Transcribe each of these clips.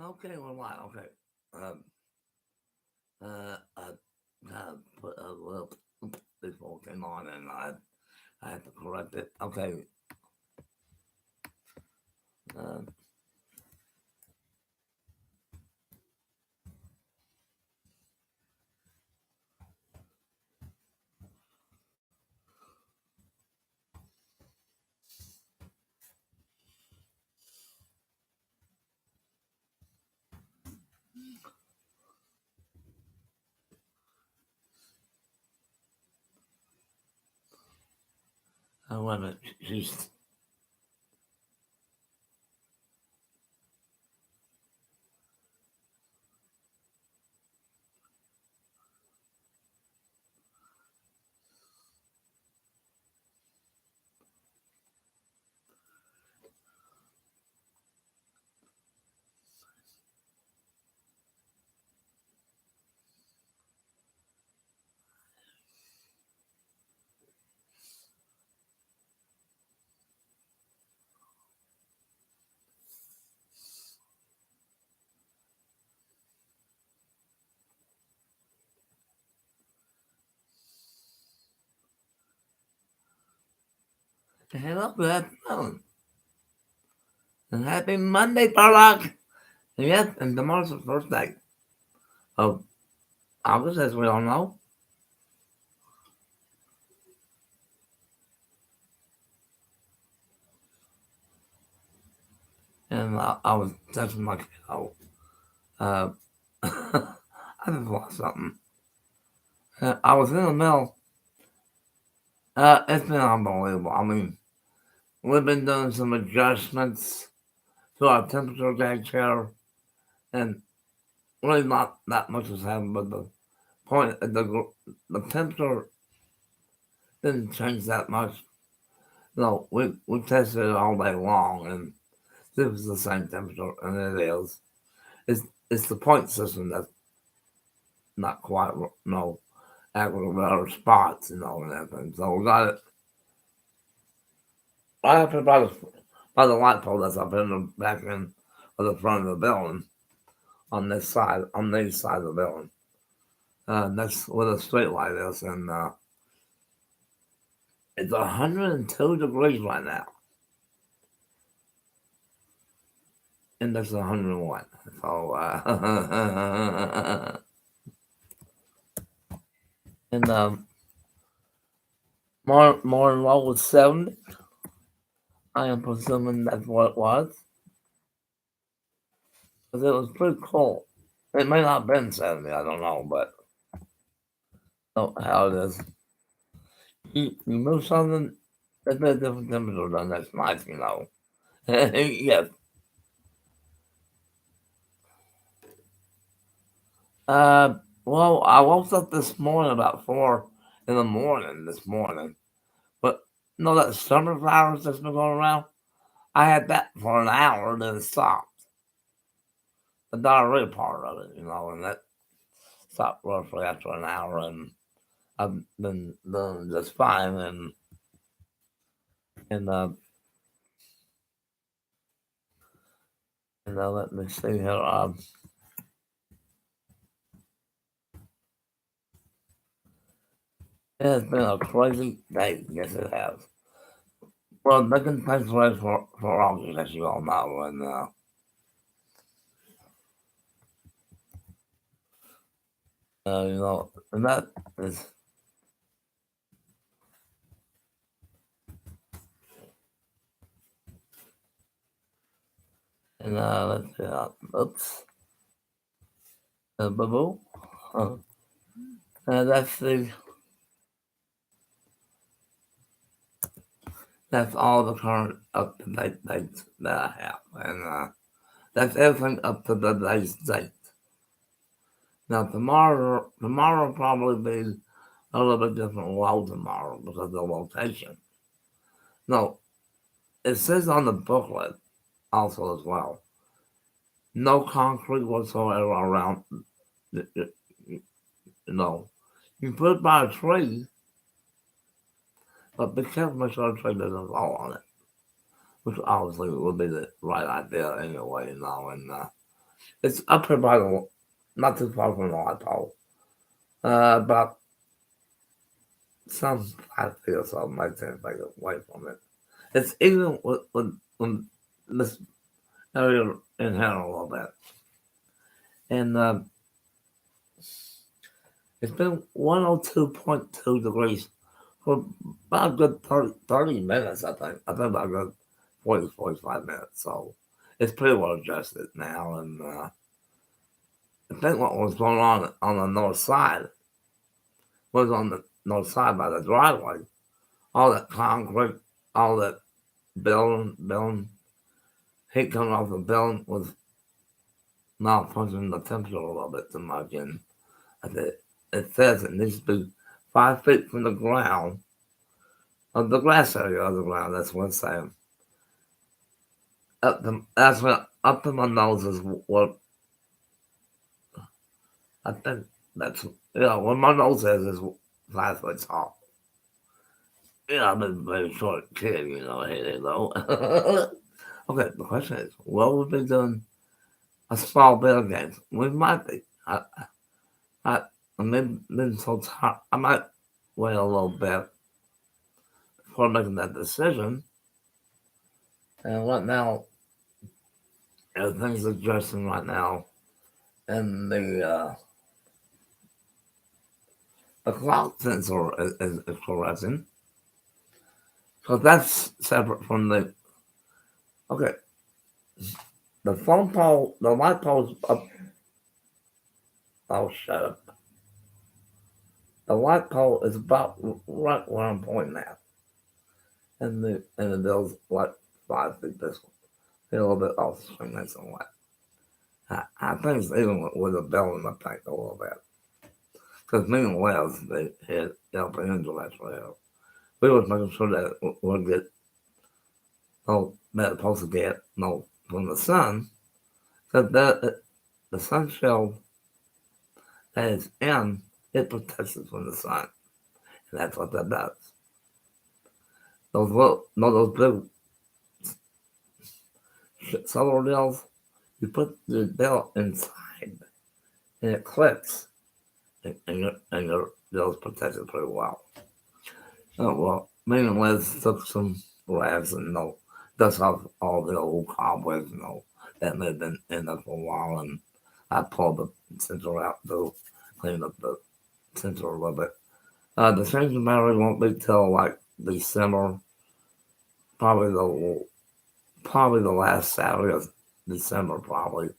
Okay, well, why? Okay. Um, I kind of put a little before it came on, and I had to correct it. Okay. Uh, I want to. She's. Hello, good afternoon. And happy Monday, Tarlock. Yes, and tomorrow's the first day of August, as we all know. And I was texting my kiddo. Uh, I just lost something. I was in the middle. It's been unbelievable. I mean, we've been doing some adjustments to our temperature gauge here, and really not that much has happened, but the point, the temperature didn't change that much. No, we tested it all day long, and this is the same temperature, and it is. It's the point system that's not quite accurate with our spots, and everything. So we got it right up by the light pole that's up in the back end of the front of the building on the east side of the building. That's where the street light is, and it's 102 degrees right now, and that's 101. So, and more low was 70. I am presuming that's what it was, because it was pretty cold. It may not have been 70, I don't know, but how it is. You move something, it's a different temperature, then that's nice. Yes. Well, I woke up this morning about 4 in the morning this morning. But that summer flowers that's been going around? I had that for an hour, then it stopped. The diarrhea part of it, and that stopped roughly after an hour, and I've been doing just fine. And let me see here. It has been a crazy day. Yes, it has. Well, making things right for August, as you all know, and that is, let's see, oops, boo boo. That's all the current up to date dates that I have, and that's everything up to the day's date. Now tomorrow will probably be a little bit different low tomorrow because of the location. No, it says on the booklet also as well. No concrete whatsoever around. You know, you put it by a tree, but be careful make sure the tree doesn't fall on it, which obviously would be the right idea anyway. And It's up here by the, not too far from the light pole. About some 5 feet or so, might take like away from it. It's even with this area in here a little bit. And it's been 102.2 degrees for about a good 30 minutes, I think. I think about a good 45 minutes. So it's pretty well adjusted now. And I think what was going on the north side was on the north side by the driveway. All that concrete, all that building, heat coming off the building was malfunctioning the temperature a little bit too much. And it says it needs to be 5 feet from the ground, of the grass area of the ground. That's what it's saying. Up to my nose is what I think that's, what my nose is 5 foot tall. I've been a very short kid, here you go. Okay, the question is, will we be doing a small bit of games? We might be. I been so tired. I might wait a little bit before making that decision. And right now, everything's adjusting right now, and the clock sensor is correcting. So that's separate from the, okay, the phone pole, the light pole's up. Oh, shut up. The light pole is about right where I'm pointing at. And the bill's like 5 feet this one. A little bit off the swing, that's all right. I think it's even with a bell in the tank a little bit. Because me and Les, they had helping into that trail. We was making sure that we'll get that supposed to get from the sun. Because the sun shell that is in, it protects it from the sun. And that's what that does. Those big solar bells, you put the bell inside and it clicks, and your bell's protected pretty well. Oh, well, me and Liz took some rags and dust off all the old cobwebs, that may have been in there for a while, and I pulled the sensor out to clean up the sensor a little bit. The change of battery won't be till like December, probably the last Saturday of December, probably.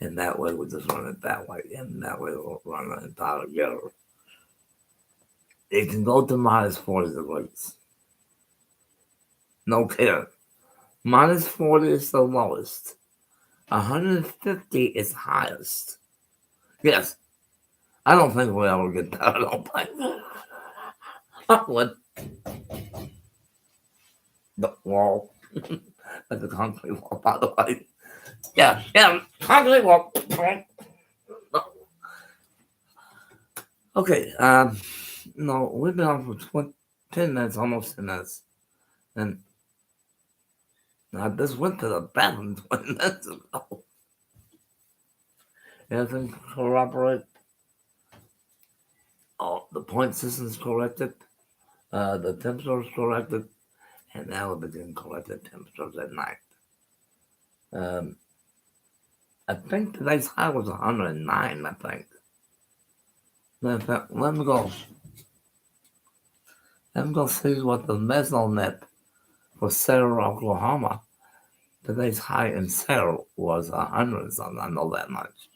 And that way we just run it that way, and that way we'll run the entire together. It can go to minus 40 degrees. No kidding. Minus 40 is the lowest. 150 is highest. Yes. I don't think we'll ever get that. I don't think. I would. The wall. Like the concrete wall, by the way. Yeah, concrete wall. Okay, we've been on for 10 minutes, almost 10 minutes. And I just went to the bathroom 20 minutes ago. Everything corroborate. Oh, the point system's corrected. The temperature's corrected. And now we're beginning corrected temperatures at night. I think today's high was 109, I think. Let me go see what the mesonet for Sarah, Oklahoma. Today's high in Sarah was 100 something. I know that much.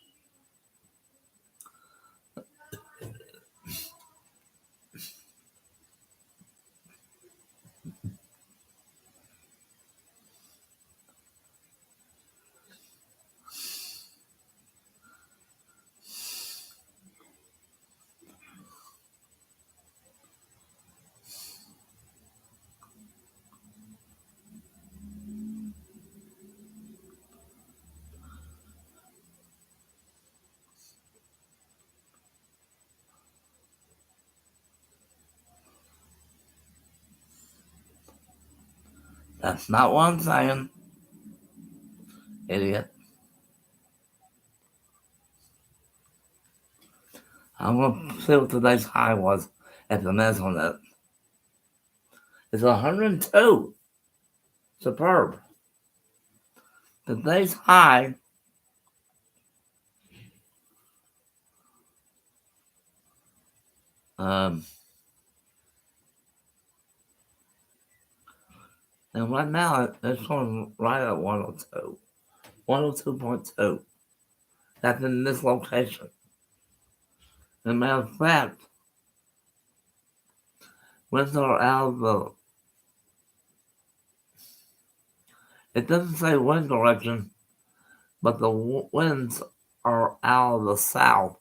That's not what I'm saying, idiot. I'm going to see what today's high was at the measurement. It's 102. Superb. Today's high and right now it's showing right at 102. 102.2. That's in this location. As a matter of fact, winds are out of the. It doesn't say wind direction, but the winds are out of the south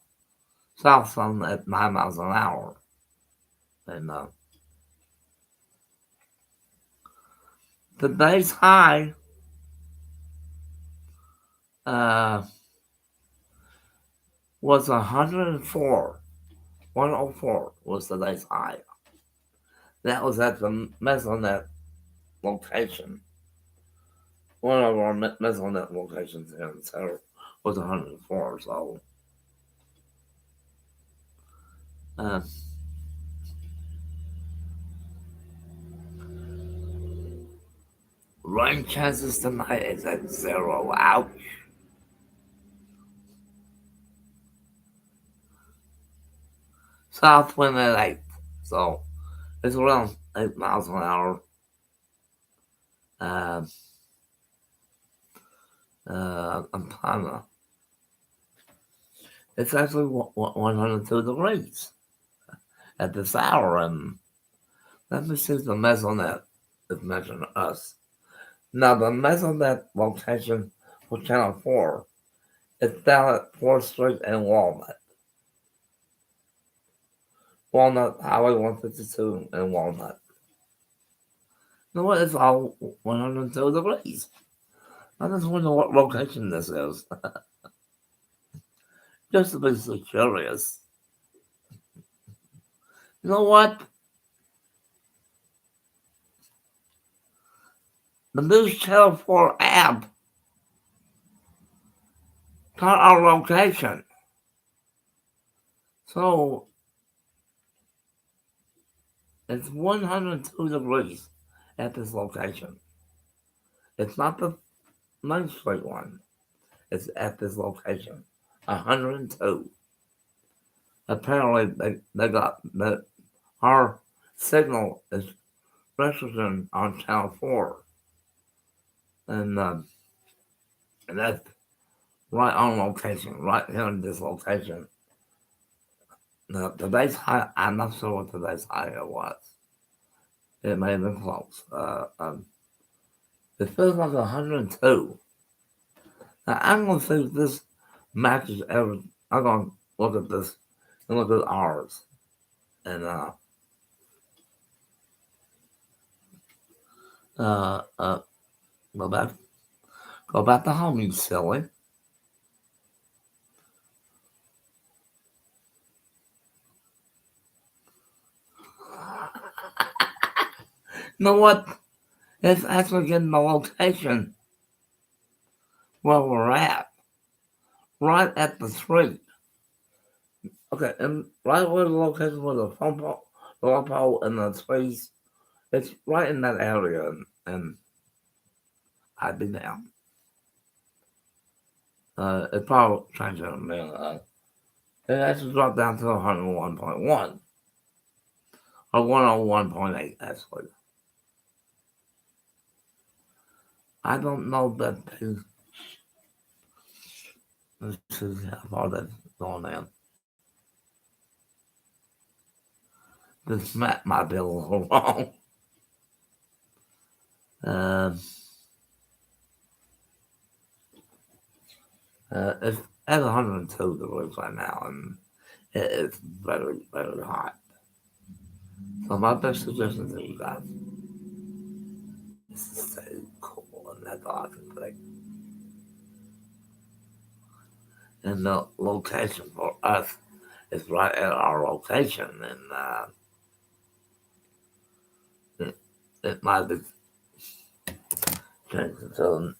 sun at 9 miles an hour. And today's high was 104. 104 was today's high. That was at the Mesonet location. One of our Mesonet locations here in Sarah was 104. So, rain chances tonight is at 0. Ouch. South wind at 8. So, it's around 8 miles an hour. I'm trying to. It's actually 102 degrees at this hour. And let me see if the Mesonet is measuring us. Now, the Mesonet location for Channel 4 is down at 4th Street and Walnut. Walnut, Highway 152 and Walnut. You know what? It's all 102 degrees. I just wonder what location this is. Just to be so curious. You know what? The News Channel 4 app got our location. So, it's 102 degrees at this location. It's not the Main Street one. It's at this location. 102. Apparently, they got that our signal is registered on Channel 4. And that's right on location, right here in this location. Now, today's high, I'm not sure what today's high was. It may have been close. It feels like 102. Now, I'm going to see if this matches every. I'm going to look at this and look at ours. And, go back to home, you silly. You know what? It's actually getting the location where we're at. Right at the street. Okay, and right where the location where the phone pole, the phone pole and the trees, it's right in that area, and I'd be down. It probably changed in a minute. It actually dropped down to 101.1 or 101.8 actually. I don't know that this is how far that's going in. This map might be a little wrong. It's at 102 degrees right now, and it is very, very hot. So my best suggestion to you guys is to stay cool, and that's all I can think. And the location for us is right at our location, and it might be changed to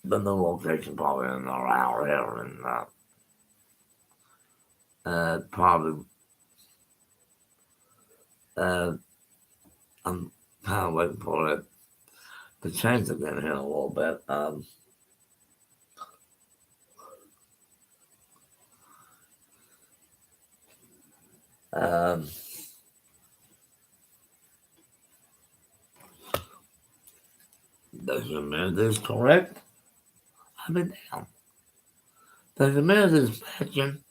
the new location probably in an hour here, and Probably, uh, I'm kind of waiting for it to change again here in a little bit. Um, the humidity is correct. I've been down. The humidity is matching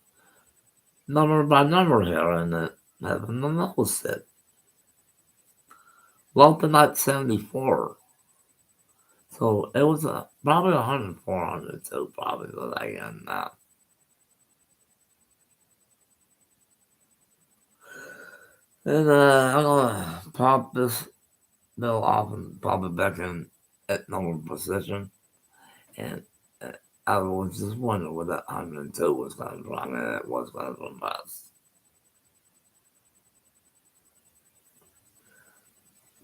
number by number here, and it haven't noticed it. Low tonight 74. So it was probably 100, 400 too, probably today. And I'm gonna pop this bill off and pop it back in at normal position. And I was just wondering what that 102 was coming from, and it was coming from us.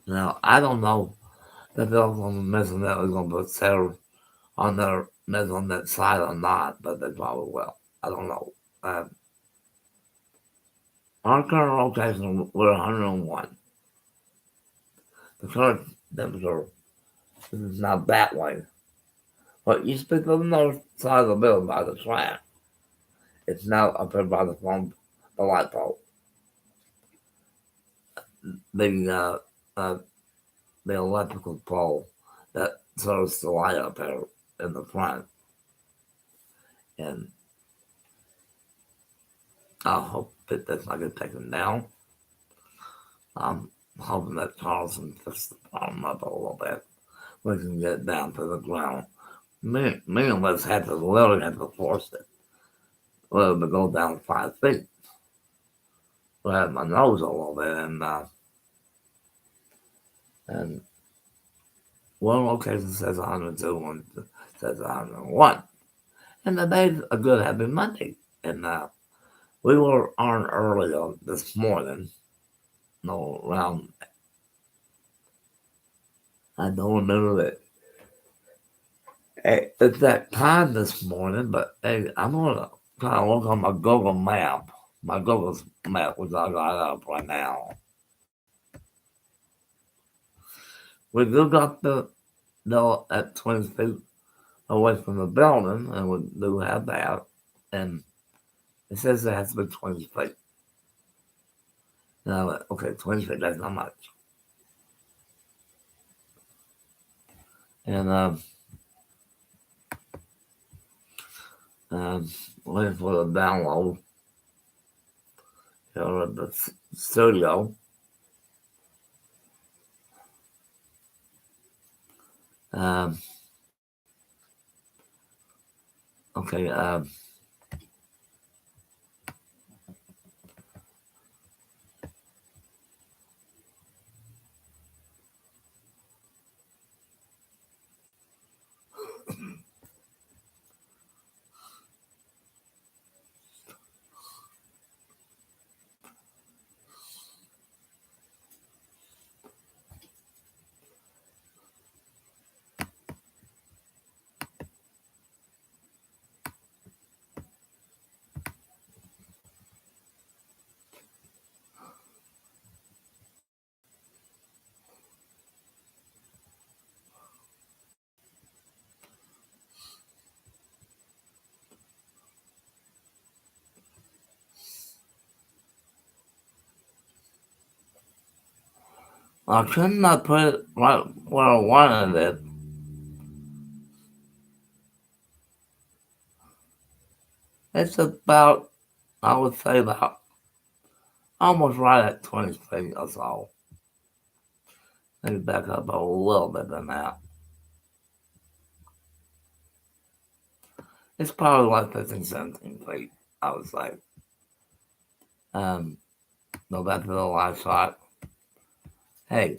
Now, I don't know if they're going to mess on that, was going to put Sarah on their mess on that side or not, but they probably will. I don't know. Our current location, we're 101. The current temperature is not that way. But you speak to the north side of the building by the track. It's now up there by the light pole. The, the electrical pole that serves the light up there in the front. And I hope that that's not get taken down. I'm hoping that Carlson fixes the problem up a little bit. We can get it down to the ground. Me and Liz had to literally have to force it. Well, to go down 5 feet. I had my nose a little bit, and one location says 102, one says 101. And the day's a good happy Monday. And we were on early this morning. No, around, I don't remember it. It's that time this morning, but hey, I'm going to kind of look on my Google map. My Google map, which I got up right now. We do got the at 20 feet away from the building, and we do have that. And it says it has to be 20 feet. Now, okay, 20 feet, that's not much. And waiting for the download here at the studio. Um, okay, I could not put it right where I wanted it. It's about, I would say about almost right at 20 feet or so. Maybe back up a little bit than that. It's probably like 15, 17 feet, I would say. Um, Go back to the live shot. Hey,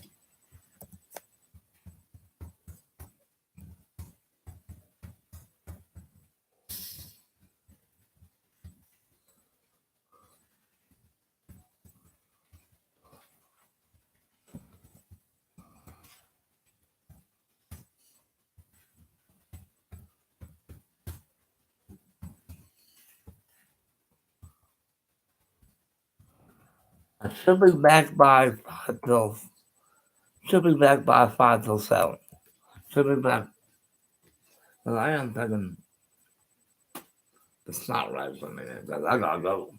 I should be back by 5 till 7. Should be back. But I am thinking it's not right for me because I gotta go.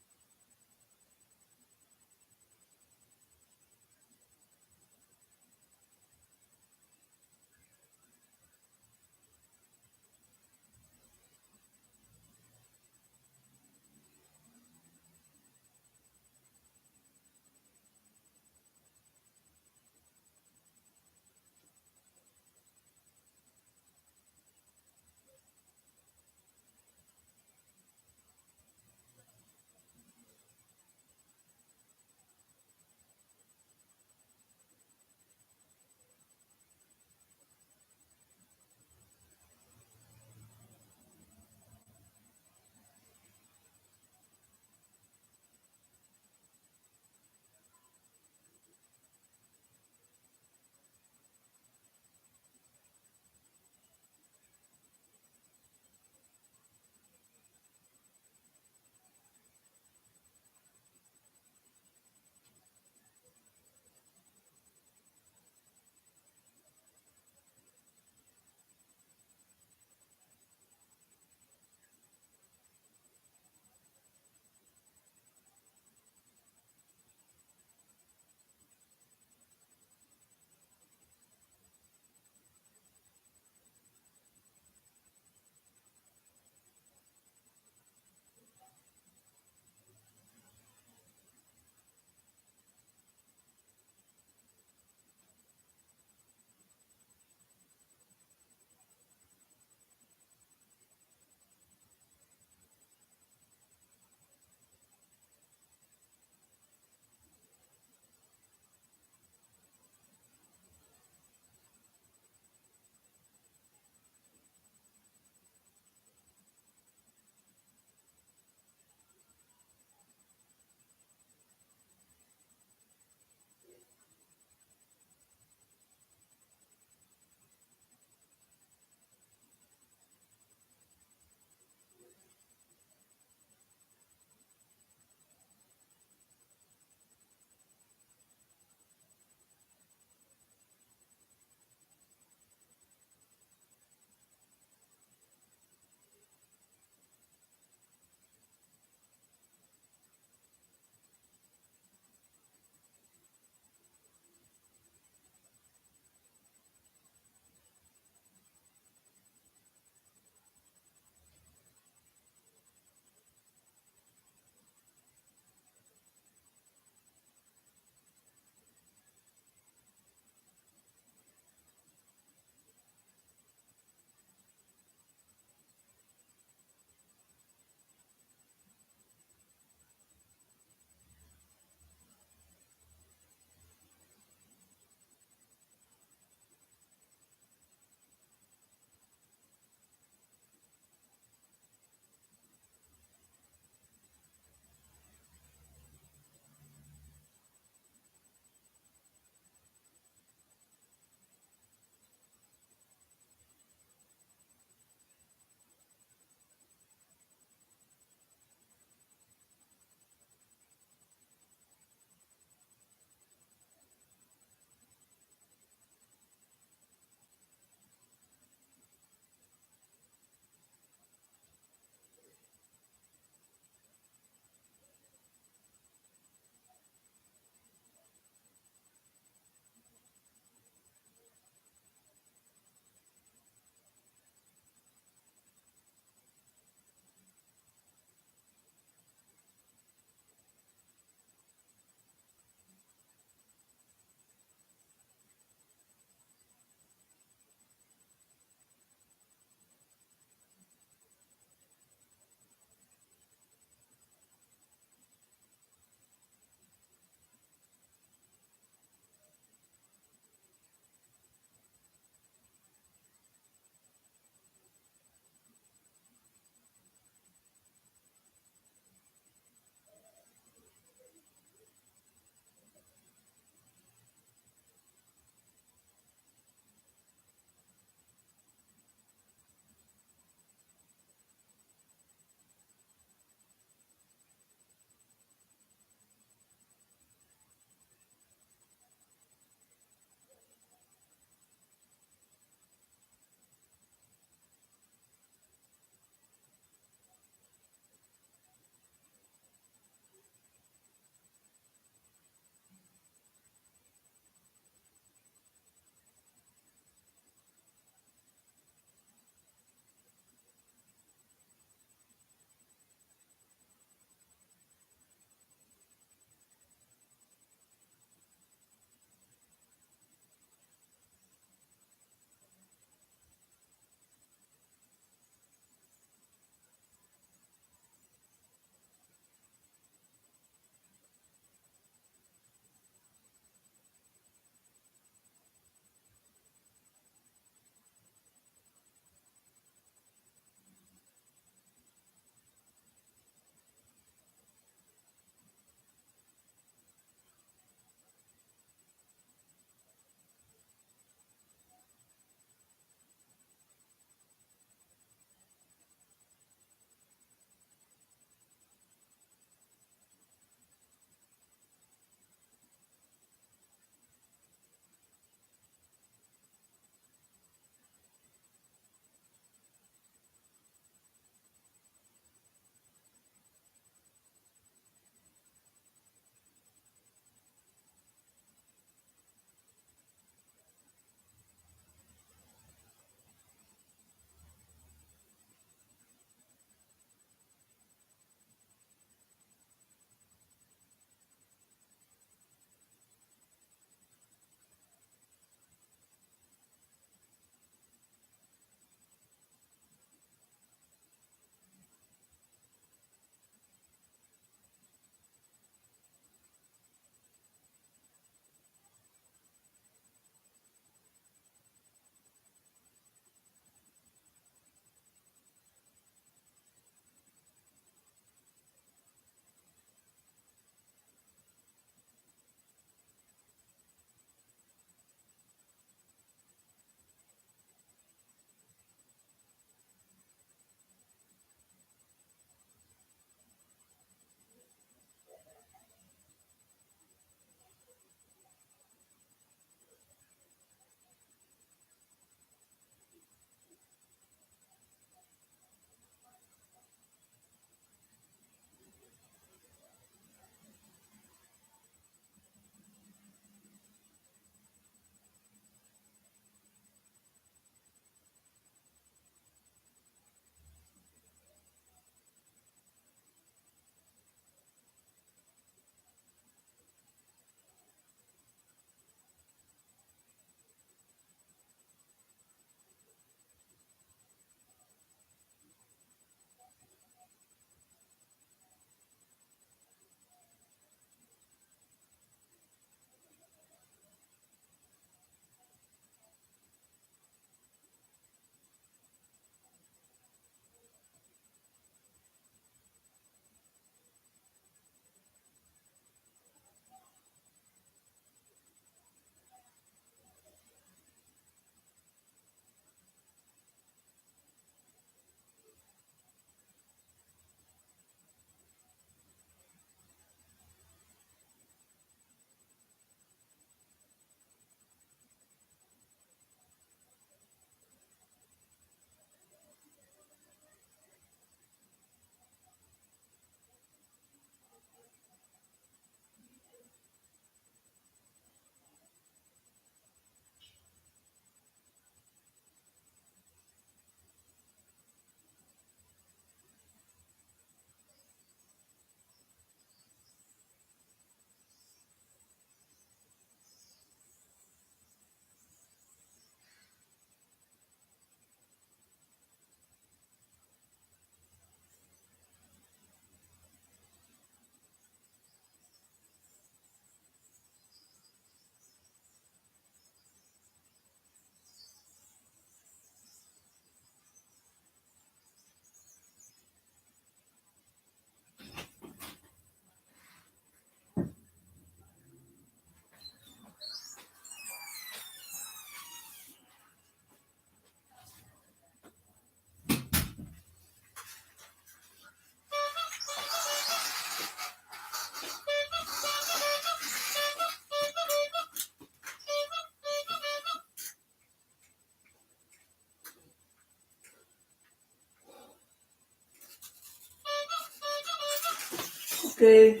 Okay,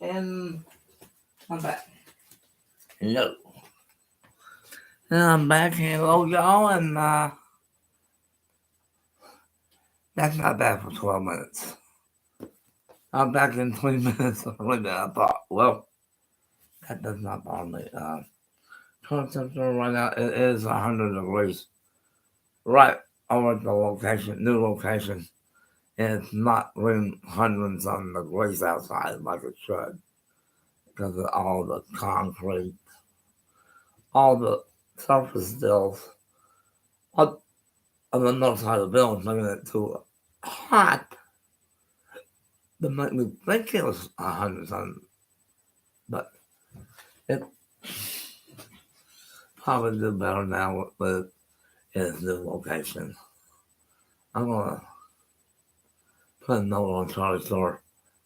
and I'm back. Hello. And I'm back. Hello, y'all, and that's not bad for 12 minutes. I'm back in 20 minutes earlier than I thought. Well, that does not bother me. Current temperature right now, it is 100 degrees. Right over at the location, new location. And it's not really hundreds of degrees outside like it should because of all the concrete, all the surface stills up on the north side of the building, making it too hot to make me think it was 100 something. But it probably do better now with its new location. I'm going to put a note on Charlie's door.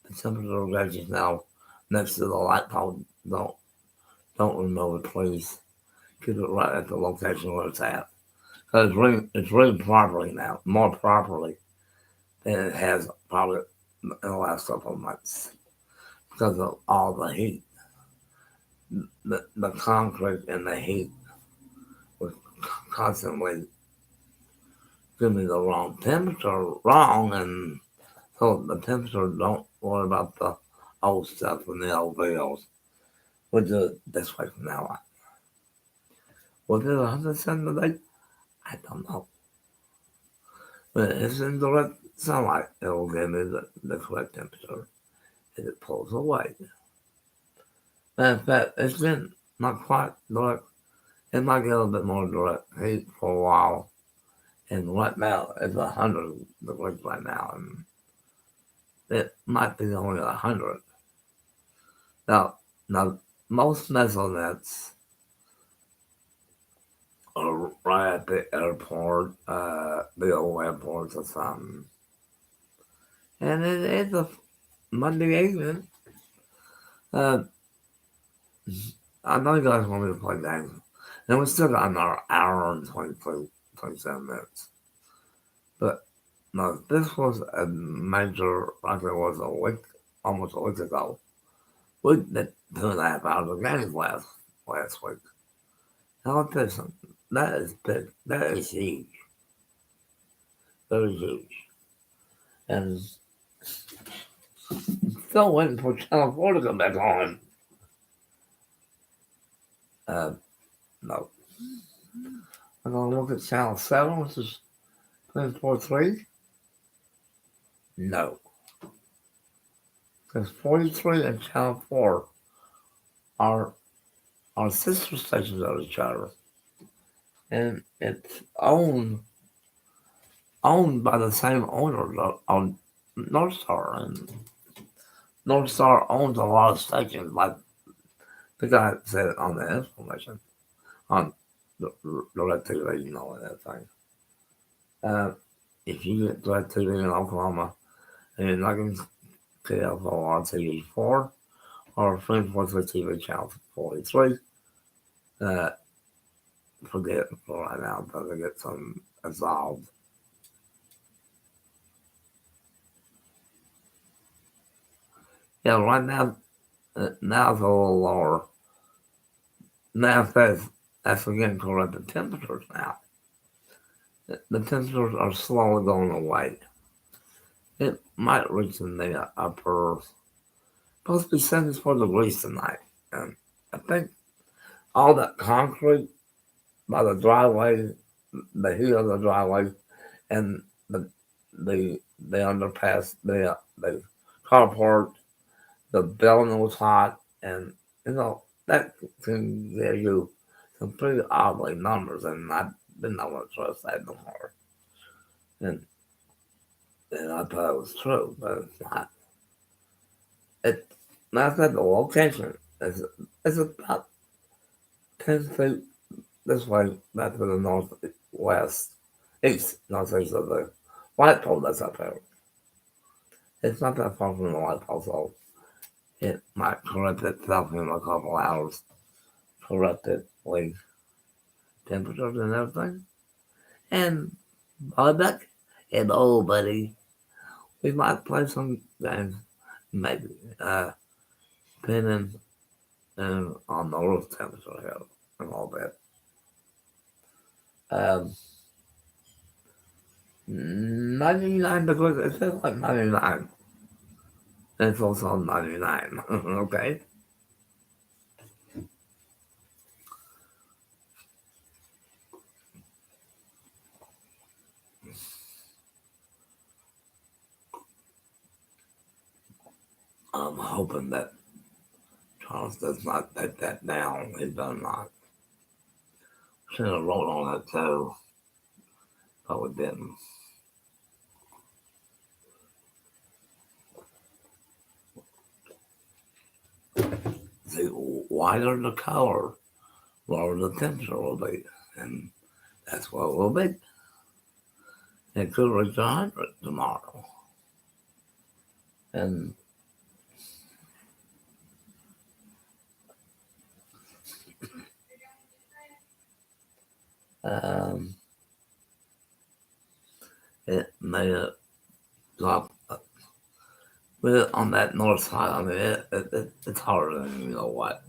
The temperature gauges now next to the light pole. Don't remove it, please. Keep it right at the location where it's at. Because it's reading properly now, more properly than it has probably in the last couple of months. Because of all the heat. The concrete and the heat was constantly giving me the wrong temperature, and so the temperature, don't worry about the old stuff and the old videos. We'll do it this way from now on. Was it 100% today? I don't know. But it's in direct sunlight. It will give me the correct temperature if it pulls away. Matter of fact, it's been not quite direct. It might get a little bit more direct heat for a while. And right now, it's 100 degrees right now. And it might be only 100. Now most mezzanets are right at the airport, the old airports or something. And it's a Monday evening. I know you guys want me to play games. And we still got another hour and 27 minutes. But no, this was a major, like it was a week, almost a week ago. We did 2.5 hours of games last week. Now, I'll tell you something. That is big. That is huge. Very huge. And still waiting for Channel 4 to come back on. No. I'm going to look at Channel 7, which is 24.3. No. Because 43 and Channel 4 are sister stations of each other. And it's owned by the same owner of North Star. And North Star owns a lot of stations, like the guy said it on the information, on the DirecTV, you know, and that thing. If you get DirecTV in Oklahoma, and you're not going to KFOR TV4 or 343 TV channel 43, forget it for right now until they get some absolved. Yeah, right now, now it's a little lower. Now that's again correct the temperatures now. The temperatures are slowly going away. It might reach in the upper, supposed to be 74 degrees tonight. And I think all that concrete by the driveway, the heat of the driveway, and the underpass, the carport, the building was hot, and you know that can give you some pretty ugly numbers, and I didn't know what to trust that no more. And I thought it was true, but it's not. Matter of fact, the location is about 10 feet this way, back to the northwest, northeast of the light pole that's up there. It's not that far from the light pole, so it might correct itself in a couple hours. Correct it with temperatures and everything. And Bobek, hello, buddy. we might play some games, maybe. Depending on the roof temperature here and all that. 99 degrees, it feels like 99. It's also 99, okay? I'm hoping that Charles does not take that down. He does not. Should have wrote on it too, but we didn't. The wider the color, lower the temperature will be, and that's what it will be. It could reach 100 tomorrow. And um, it may drop. But on that north side, I mean, it's harder than you know what.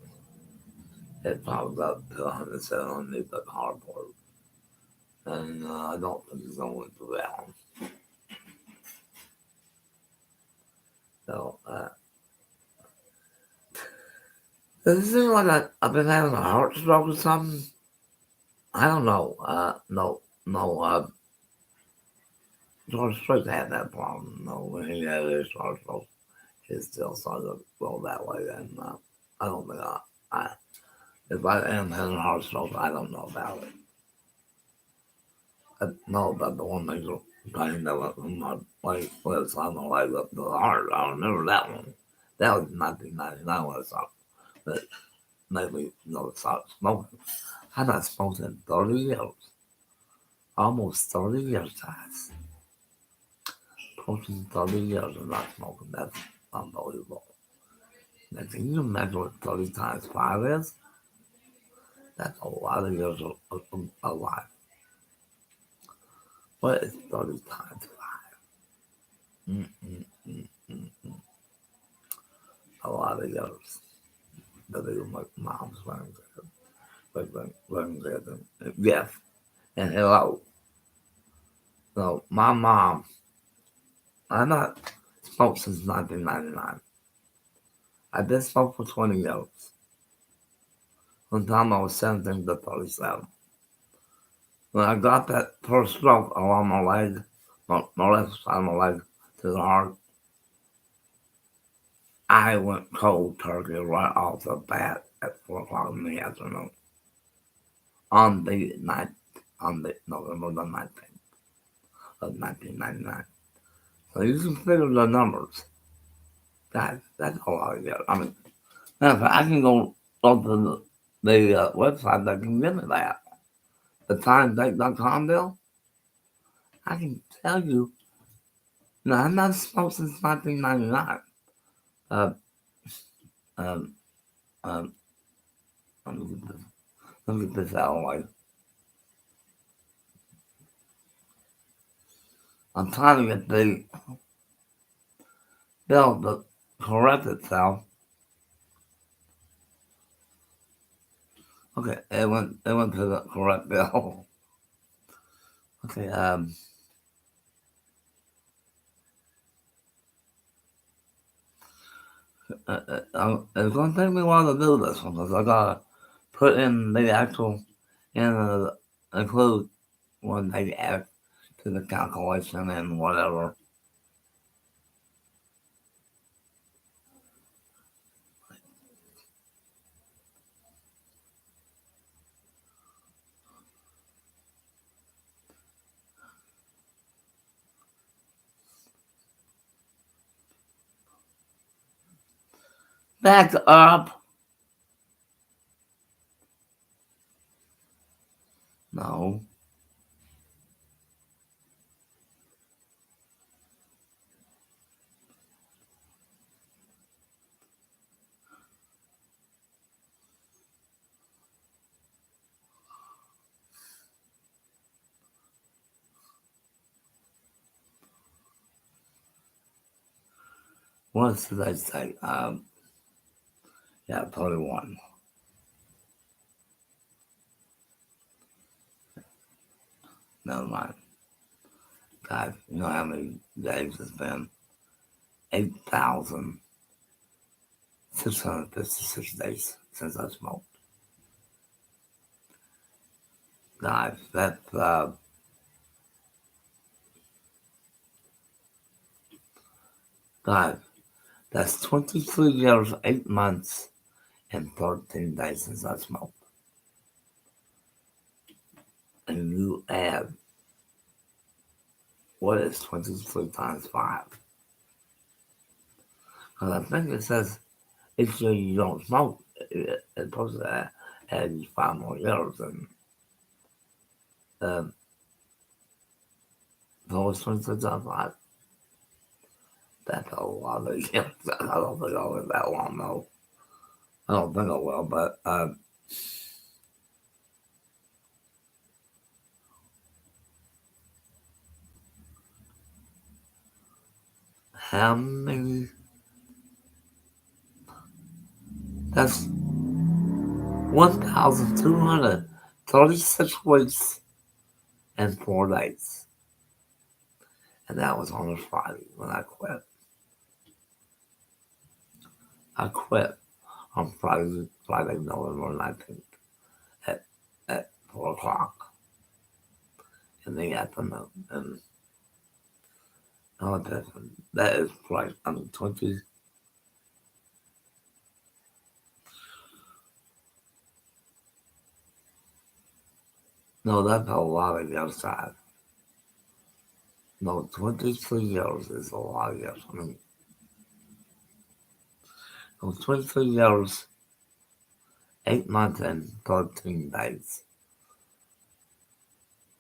It pops up to 107 underneath the cardboard. And I don't think it's going to that one. So, does it seem like I've been having a heart stroke or something? I don't know. No. George Strait had that problem. No, when he had his heart stroke, he still started to go that way. And I don't think if I am having a heart stroke, I don't know about it. I know about the one that pain that went from my leg, left side of my leg up to the heart. I remember that one. That was 1999 when I stopped. But maybe stopped smoking. I not smoked in 30 years. Almost 30 years, guys. Approaching 30 years of not smoking. That's unbelievable. Now, can you imagine what 30 times 5 is? That's a lot of years of life. What is 30 times 5? Mm-mm-mm-mm. A lot of years. That is my mom's grandchildren. Yes. And hello. So, my mom, I not smoked since 1999. I did smoke for 20 years. From the time I was 17 to 37. When I got that first stroke along my leg, my left side of my leg to the heart, I went cold turkey right off the bat at 4 o'clock in the afternoon. On the night, on the November the 19th of 1999. So you can figure the numbers. That's a lot of years. I mean, matter of fact, I can go to the website that can give me that. The TimeDate.com bill. I can tell you, I'm not smoked since 1999. Uh, um, um, let me get this, let me get this out of the way. I'm trying to get the bill to correct itself. Okay, it went to the correct bill. Okay, it's going to take me a while to do this one because I gotta put in the actual include when they add to the calculation and whatever. Back up. No. What did I say? 21. Never mind. God, you know how many days it's been? 8,656 days since I smoked. God, that's 23 years, 8 months, and 13 days since I smoked. And you add, what is 23 times 5? Because I think it says, if you don't smoke, it's supposed to add 5 more years. And so it's 23 times 5. That's a lot of years. I don't think I'll live that long, though. I don't think I will, but how many? That's 1,236 weeks and 4 days. And that was on a Friday when I quit. I quit on Friday, November 19th at 4 o'clock in the afternoon. And that is like, 20. No, that's a lot of years time. No, 23 years is a lot of years. 23 years, 8 months, and 13 days.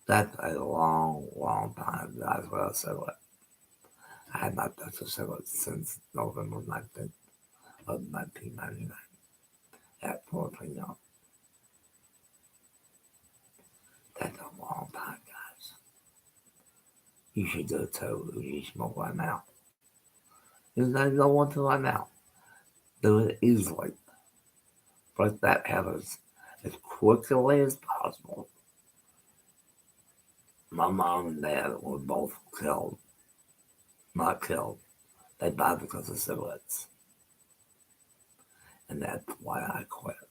That's a long, long time. That's what I said. I had not touched a cigarette since November 19th of 1999 at 14 years. That's a long time, guys. You should do it too if you smoke right now. If you don't want to right now, do it easily. Break that habit as quickly as possible. My mom and dad were both killed. Not killed. They died because of cigarettes. And that's why I quit.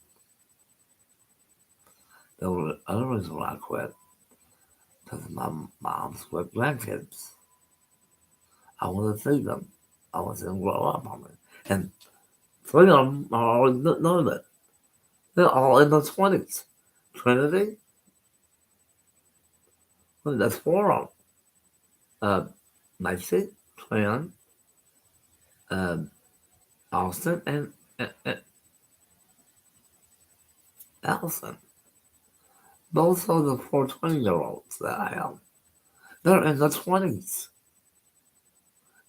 There were other reasons why I quit. Because my mom's with grandkids. I want to see them. I want to see them grow up on me. And 3 of them are already know that. They're all in their 20s. Trinity, that's 4 of them. Macy, Tran, Austin, and Allison. Those are the 4 20-year-olds that I have. They're in their 20s.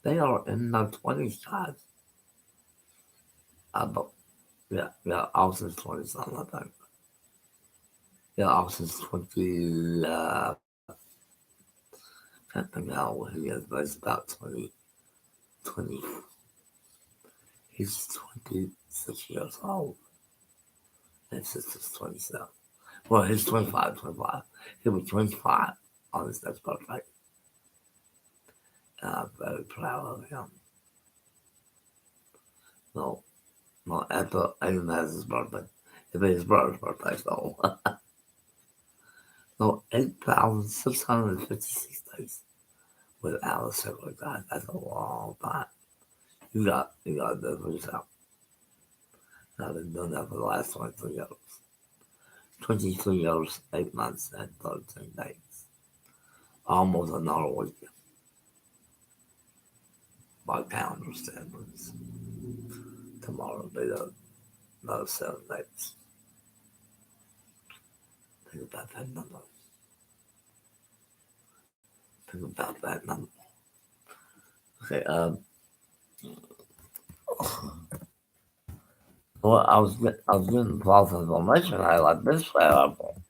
They are in their 20s, guys. Austin's 20 something, I think. Austin's 20, can't think how old he is, but it's about 20. He's 26 years old. And his sister's 27. Well, he's 25. He was 25 on his next birthday. And I'm very proud of him. No, after Aiden has his birthday. It'll be his brother's birthday, so. No, 8,656 days without a cigarette, guys. That's a long time. You got to do it for yourself. And I've been doing that for the last 23 years. 23 years, 8 months, and 13 days. Almost another week. By calendar standards. Tomorrow will be another 7 days. Think about that number. Okay, well, I was getting false information. I like this apple.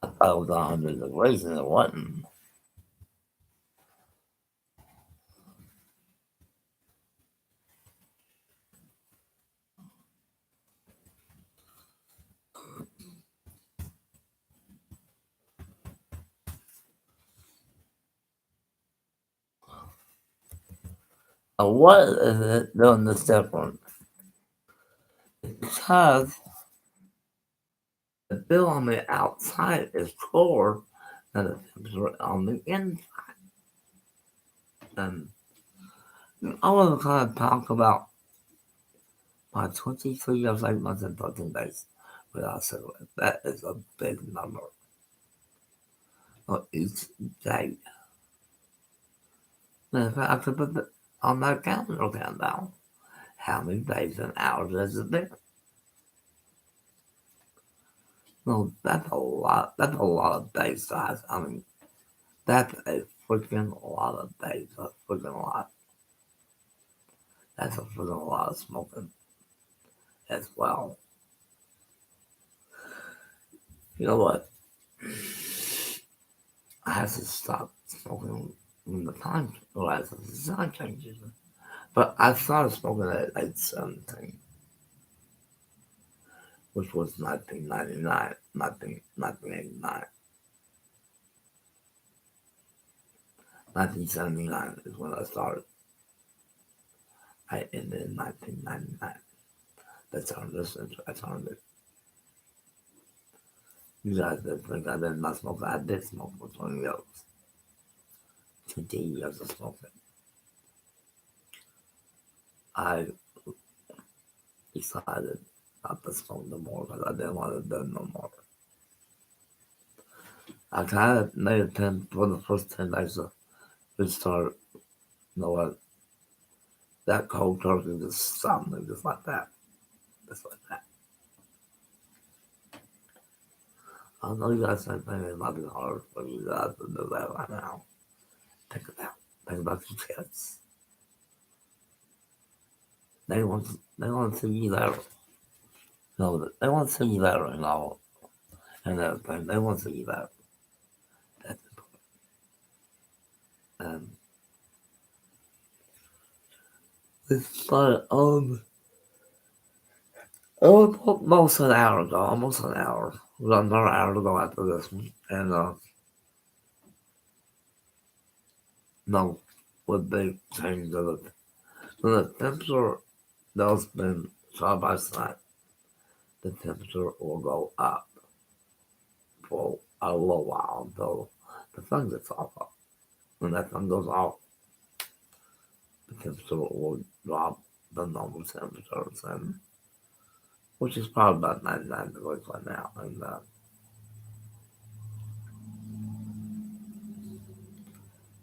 I thought it was 100 degrees and it wasn't. What is it doing this different? Because the bill on the outside is cooler than the temperature on the inside. And I want to kind of talk about my 23 years, 8 months, and 13 days without cigarettes. That is a big number for each day. And if I have to put it on that calendar countdown, how many days and hours has it been? No, that's a lot. That's a lot of days, guys. I mean, that's a freaking lot of days. That's freaking lot. That's a freaking lot of smoking as well. You know what? I have to stop smoking when the time rises, the time changes. But I started smoking at age 17, which was 1999, 1989. 1979 is when I started. I ended in 1999. That's how I turned it. You guys didn't think I did not smoke. I did smoke for 20 years. 20 years of smoking. I decided not to smoke no more because I didn't want to do it no more. I kind of made a 10 for the first 10 days of restart. You know what? That cold turkey just stopped me just like that. Just like that. I know you guys think it might be hard for you guys to do that right now. Think about your kids. They want to see you there. No, they want to see you there and all and everything. They want to see you there. That's important. And it started almost an hour ago. Almost an hour. We got another hour to go after this one. And no, with the change of it. So the temperature that's been side by side, the temperature will go up for a little while until the sun gets off. When that sun goes off, the temperature will drop the normal temperatures, and which is probably about 99 degrees right now. And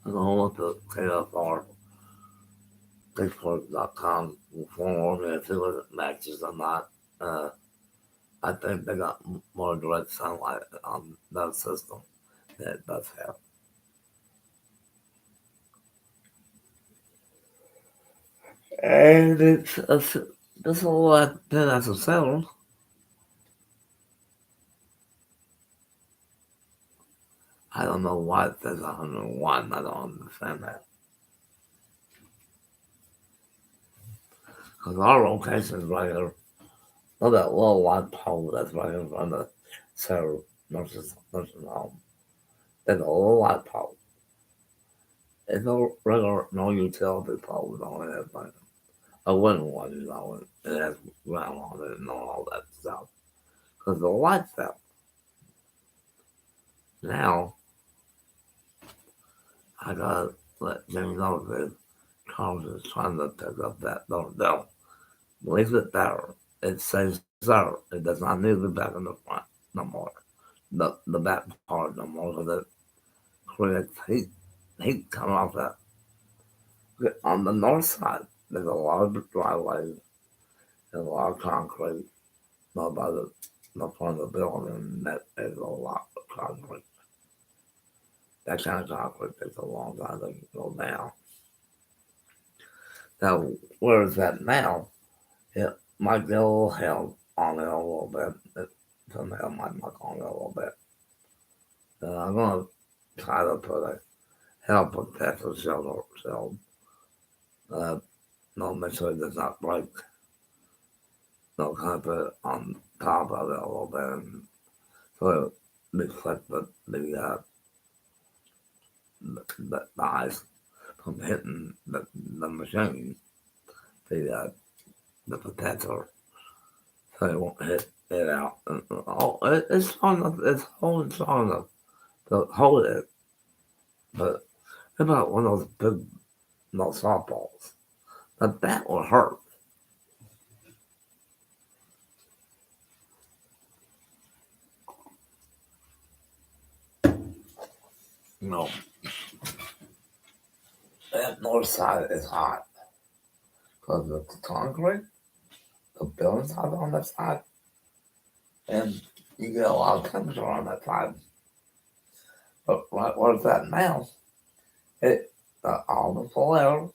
I don't want to KFR, Facebook.com form if it was matches or not. I think they got more direct sunlight on that system than it does have. And it's a lot then as a settle. I don't know why it says 101. I don't understand that. Because our location is right here. Look at that little white pole that's right in front of Sarah nursing home. There's a little white pole. It's no regular, no utility pole on anything. I wouldn't want it on it. It has ground on it and all that stuff. Because the light's out. Now, I gotta let Jimmy know that Charles is trying to pick up that don't leave it there. It says there. It does not need to be back in the front no more. The back part no more because it creates heat coming off that. On the north side, there's a lot of driveways and a lot of concrete. Not by the front of the building, that is a lot of concrete. That kind of concrete takes a long time to go down. Now, where is that now? It might get a little held on it a little bit. Some hell might knock on it a little bit. I'm going to try to put a help protective shelter, so no, make sure it does not break. No, kind of put it on top of it a little bit, and so it reflects the ice. from hitting the machine, the potato, so it won't hit it out. It's strong enough. It's holding strong enough to hold it, but about one of those big, no softballs. But that will hurt. You know, that north side is hot because of the concrete, the building's hot on that side, and you get a lot of temperature on that side. But right where it's at now, it all the full air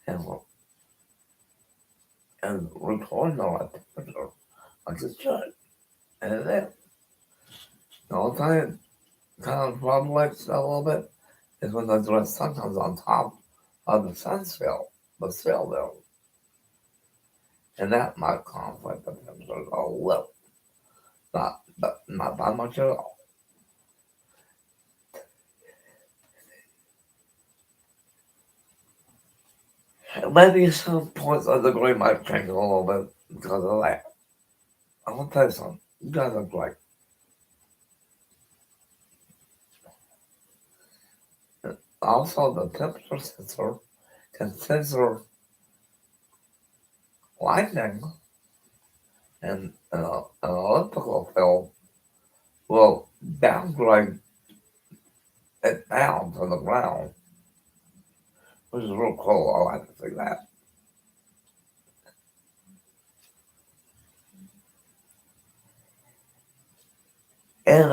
and recording all that temperature like it should, and it is. The only time it kind of fluctuates a little bit is when the direct sun comes on top of the sun seal, the seal there, and that might conflict the temperature a little, not that much at all. Maybe some points of the degree might change a little bit because of that. I'm gonna tell you something. You guys are great. Also, the temperature sensor can sensor lightning, and an elliptical field will downgrade it down to the ground, which is real cool. I like to see that. And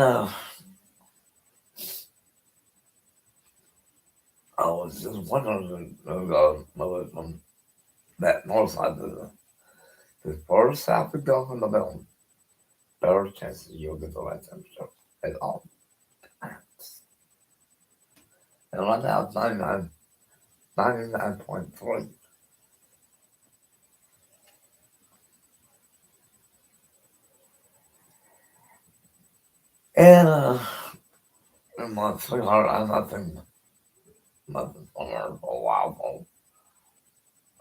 I was just wondering, from that north side to the further south you go from the mountain, better chances you'll get the right temperature at all times. And right now it's 99.3. And my sweetheart, I'm nothing on her for a while. So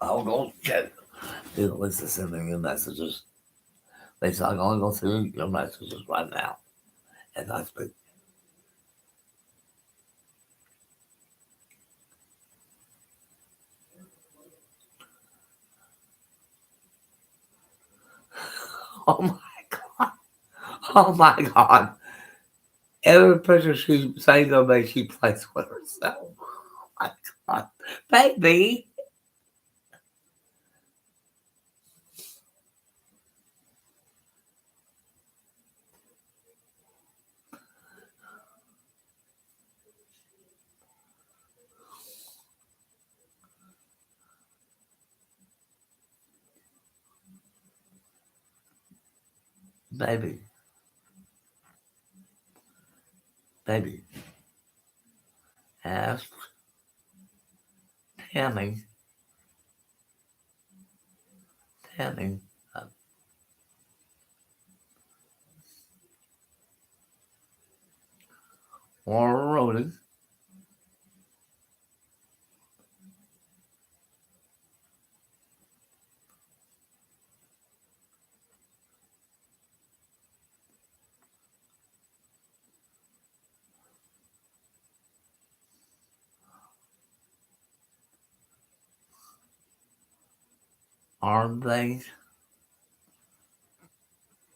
I'll go check. At least they're sending you messages. They say I'm going to go through your messages right now as I speak. Oh my god! Oh my god! Every picture she sends of me, she plays with herself. Oh my god, baby, baby, baby. Ask Tammy, Tammy, uh, or Rhoda, are they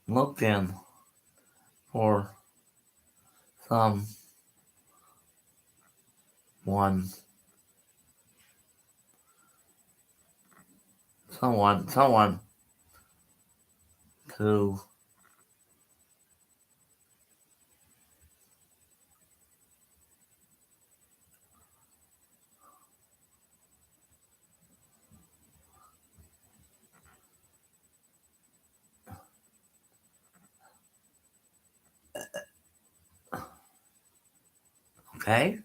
looking for someone, someone to okay?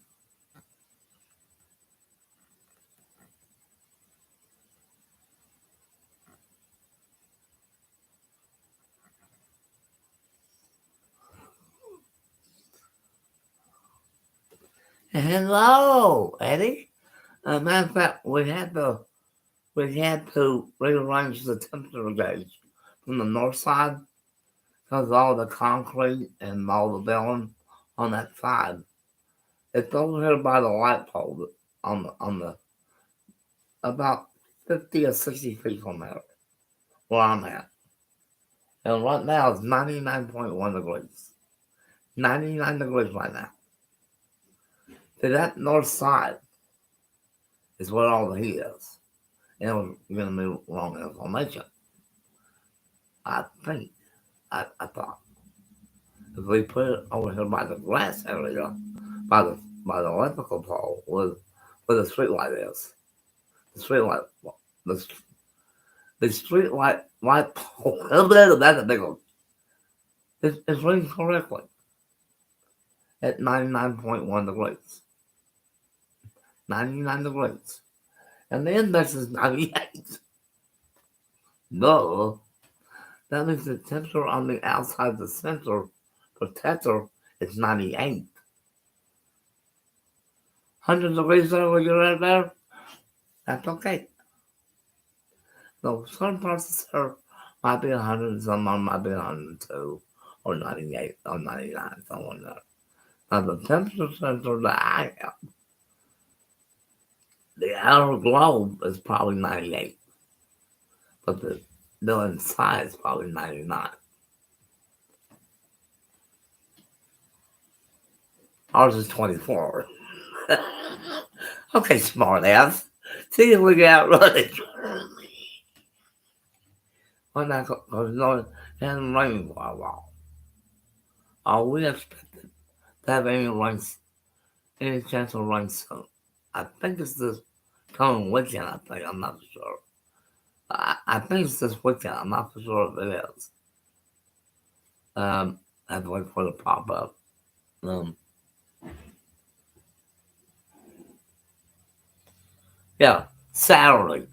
Hello, Eddie. Matter of fact, we had to rearrange the temperature gauge from the north side because all the concrete and all the building on that side. It's over here by the light pole on the about 50 or 60 feet from there, where I'm at. And right now it's 99.1 degrees. 99 degrees right now. To that north side is where all the heat is. And it was going to be wrong information. I think, I thought. If we put it over here by the grass area, by the electrical pole, where the street light is, the street light, the, the street light pole, that's a big one. It's reading correctly at 99.1 degrees. 99 degrees. And the index is 98. No. That means the temperature on the outside the sensor protector is 98. 100 degrees there where you're at there? That's okay. So some parts of the might be 100, some might be 102, or 98, or 99, somewhere there. Now the temperature sensor that I have, the outer globe is probably 98, but the inside is probably 99. Ours is 24. Okay, smart ass. See if we get out running. Why not? Because it hasn't rained for a while. Are we expected to have any chance of rain soon? I think it's this coming weekend, I'm not sure. I think it's this weekend, I'm not for sure if it is. I have to wait for it to pop up. Yeah, Saturday.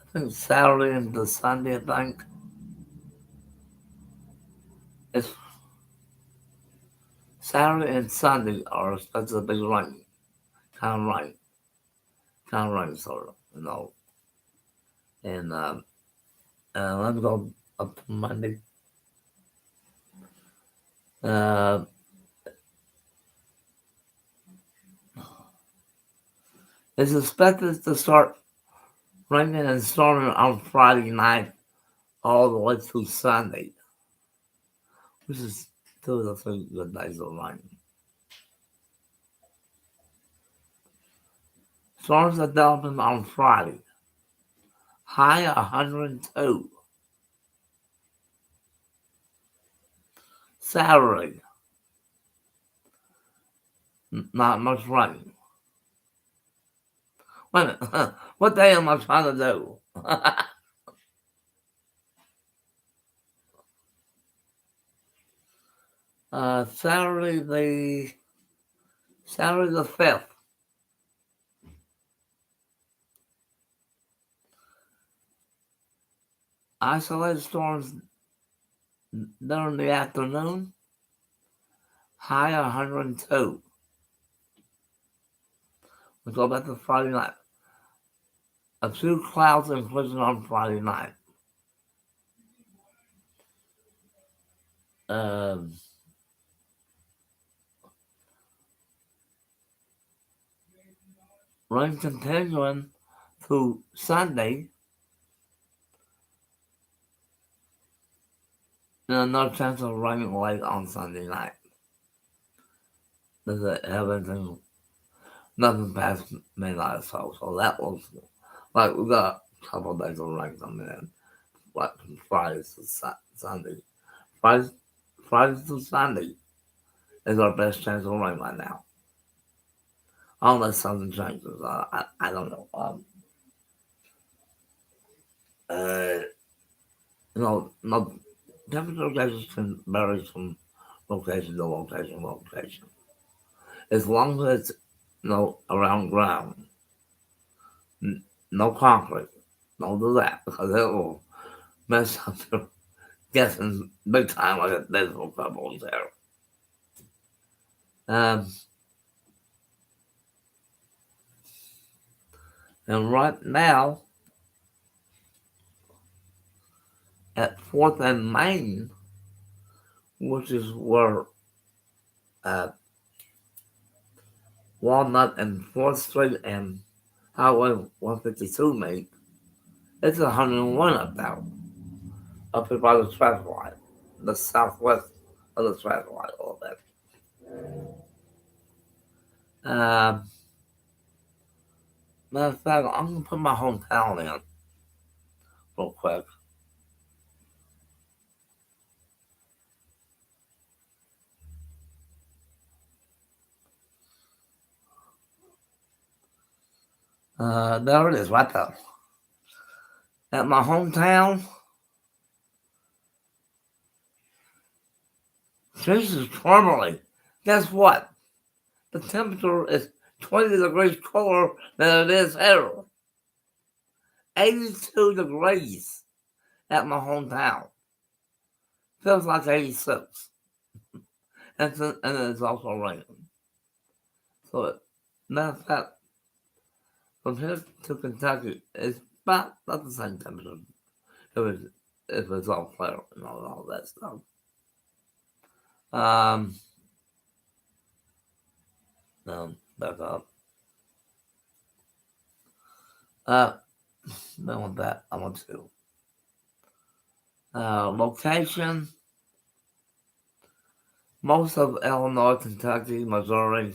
I think Saturday into Sunday, I think. It's Saturday and Sunday are expected to be rain. Kind of rain, sort of, And let's go up to Monday. It's expected to start raining and storming on Friday night all the way through Sunday, which is 2 to 3 good days of rain. Storms are developing on Friday. High 102. Saturday, not much rain. Wait a minute, what day am I trying to do? Saturday the 5th. Isolated storms during the afternoon. High 102. We go back to Friday night. A few clouds inclusion on Friday night. Rain continuing through Sunday. And no chance of rain late on Sunday night. There's everything, nothing past midnight, so that was like we got a couple of days of rain coming in, like from Friday to Sunday. Friday to Sunday is our best chance of rain right now. Unless something changes, I don't know. No temperature gauges can vary from location to location. As long as it's around ground, no concrete, don't do that because it will mess up your guessing big time like a digital couple there. Um, and right now, at 4th and Main, which is where uh, Walnut and 4th Street and Highway 152 meet, it's 101 up here by the traffic light, the southwest of the traffic light a little bit. Um, Matter of fact, I'm going to put my hometown in real quick. There it is, right there. At my hometown, Jesus Crumbly. Guess what? The temperature is 20 degrees cooler than it is here. 82 degrees at my hometown. Feels like 86. And it's also raining. So, matter of fact, from here to Kentucky, it's about the same temperature. If it's all clear and all that stuff. Um, back up. Then with that, I want to. Location. Most of Illinois, Kentucky, Missouri,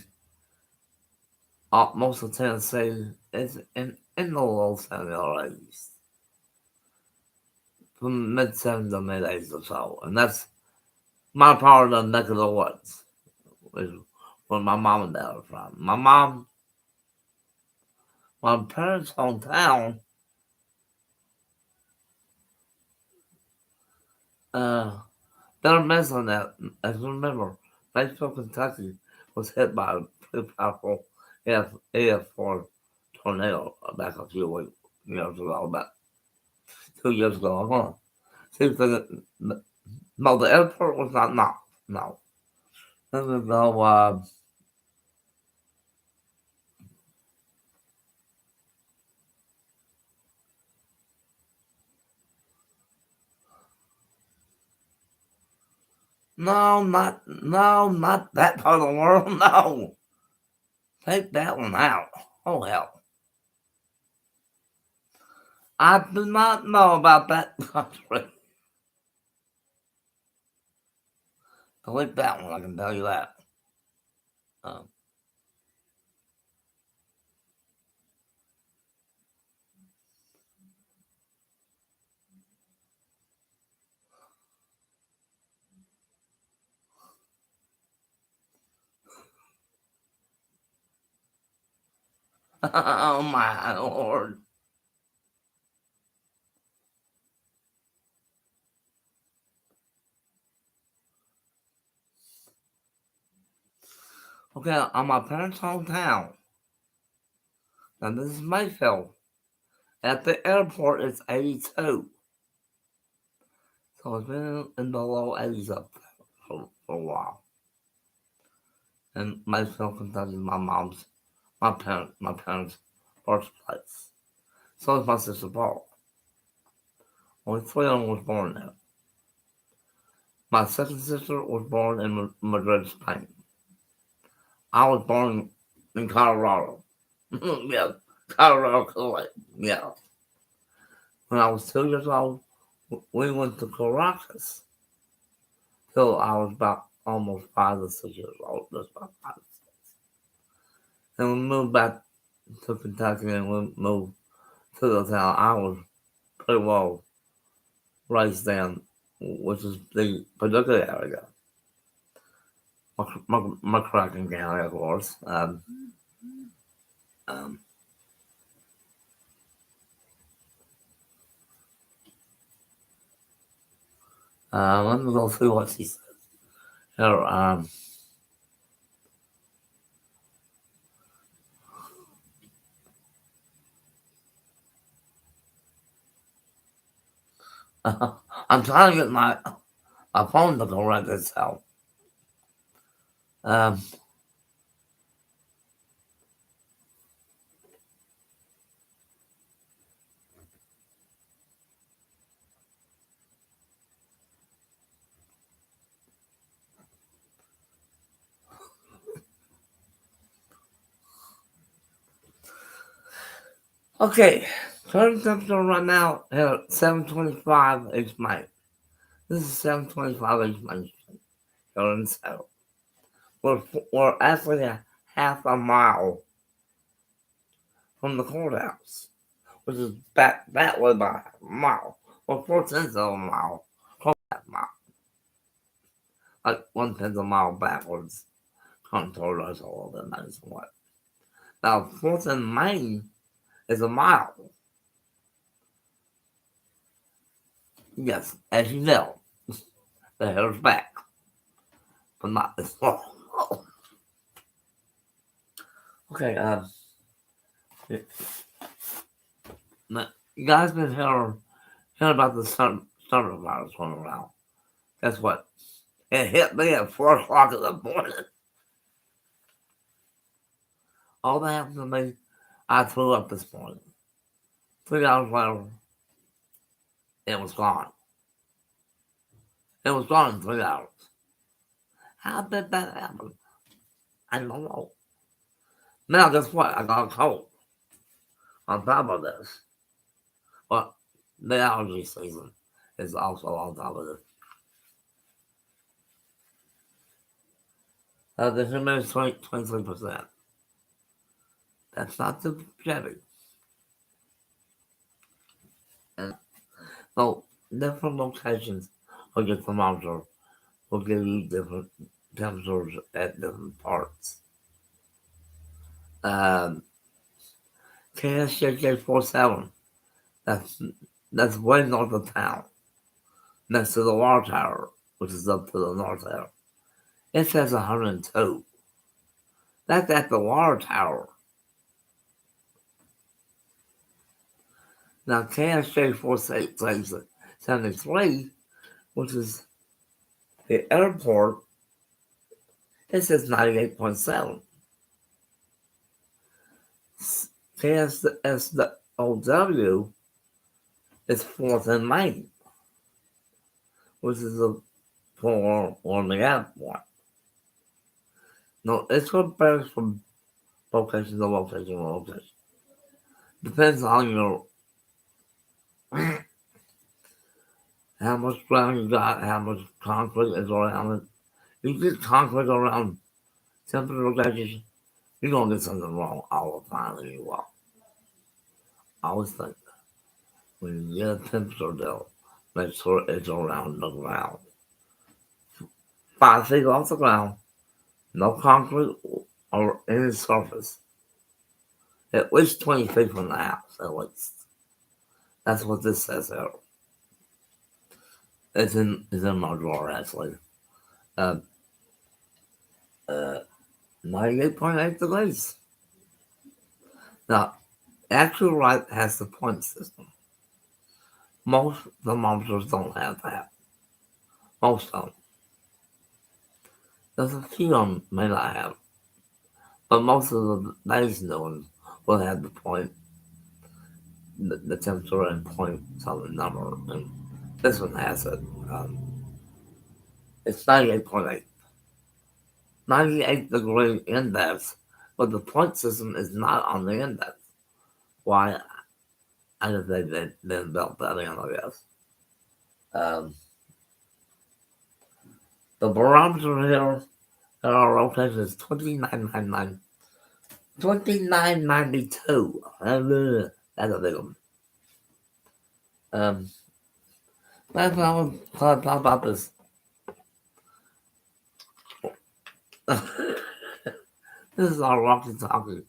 most of Tennessee is in the low 70s. From mid 70s to mid 80s or so. And that's my part of the neck of the woods, is where my mom and dad are from. My parents' hometown, they're missing that. As you remember, Batesville, Kentucky was hit by a pretty powerful AF4 tornado back a few years ago, about 2 years ago. Seems like no, the airport was not knocked. No. No, not that part of the world. No. Take that one out. Oh, hell. I do not know about that country. Delete that one, I can tell you that. Um, oh, my Lord. Okay, on my parents' hometown. Now, this is Mayfield. At the airport, it's 82. So it's been in the low 80s up there for a while. And Mayfield, Kentucky is my parents' birthplace. So is my sister Paul. Only three of them was born there. My second sister was born in Madrid, Spain. I was born in Colorado. Yeah, Colorado, Kool-Aid. Yeah. When I was 2 years old, we went to Caracas till I was about almost 5 or 6 years old. Just about 5 or 6. And we moved back to Kentucky and we moved to the town I was pretty well raised in, which is the Paducah area. McCracken County, of course. Um, let me go through what she said. Here, I'm trying to get my phone to correct itself. Um, Okay, current temperature right now here at 7:25 each night. This is 7:25 each night here in Seattle. We're actually a half a mile from the courthouse, which is back that way by a mile, or 4/10 of a mile, close to that mile, like 1/10 of a mile backwards, come toward us a little bit, nice and what. Now, 4th and Main is a mile. Yes, as you know, the hair's back, but not this long. Okay, you guys been hearing about the summer virus going around. Guess what? It hit me at 4 o'clock in the morning. All that happened to me, I threw up this morning. 3 hours later, it was gone. It was gone in 3 hours. How did that happen? I don't know. Now, guess what? I got a cold on top of this. But the allergy season is also on top of this. The humidity is 23%. That's not too shabby. And so, different locations of your thermometer will give you different temperatures at different parts. KSJJ 47, that's way north of town, next to the water tower, which is up to the north there. It says 102. That's at the water tower. Now, KSJ 73, which is the airport, it says 98.7. KSSOW is 4th and Main, which is a for on the airport. No, it's what varies from location to location to location. Depends on your how much ground you got, how much concrete is around it. If you get concrete around temperature locations, you're gonna get something wrong all the time and you will. I always think when you get a temperature deal, make sure it's around the ground. 5 feet off the ground, no concrete or any surface. At least 20 feet from the house, at least. That's what this says here. It's in my drawer, actually. 98.8 degrees. Now, actual right has the point system. Most thermometers don't have that. Most don't. There's a few of them may not have. But most of the nice new ones will have the point, the temperature and point something number. And this one has it. It's 98.8. 98-degree index, but the point system is not on the index. Why? I guess they didn't build that in, I guess. The barometer here at our location is 2999. 2992. That's a big one. That's what I was going to talk about this. This is our walkie-talkie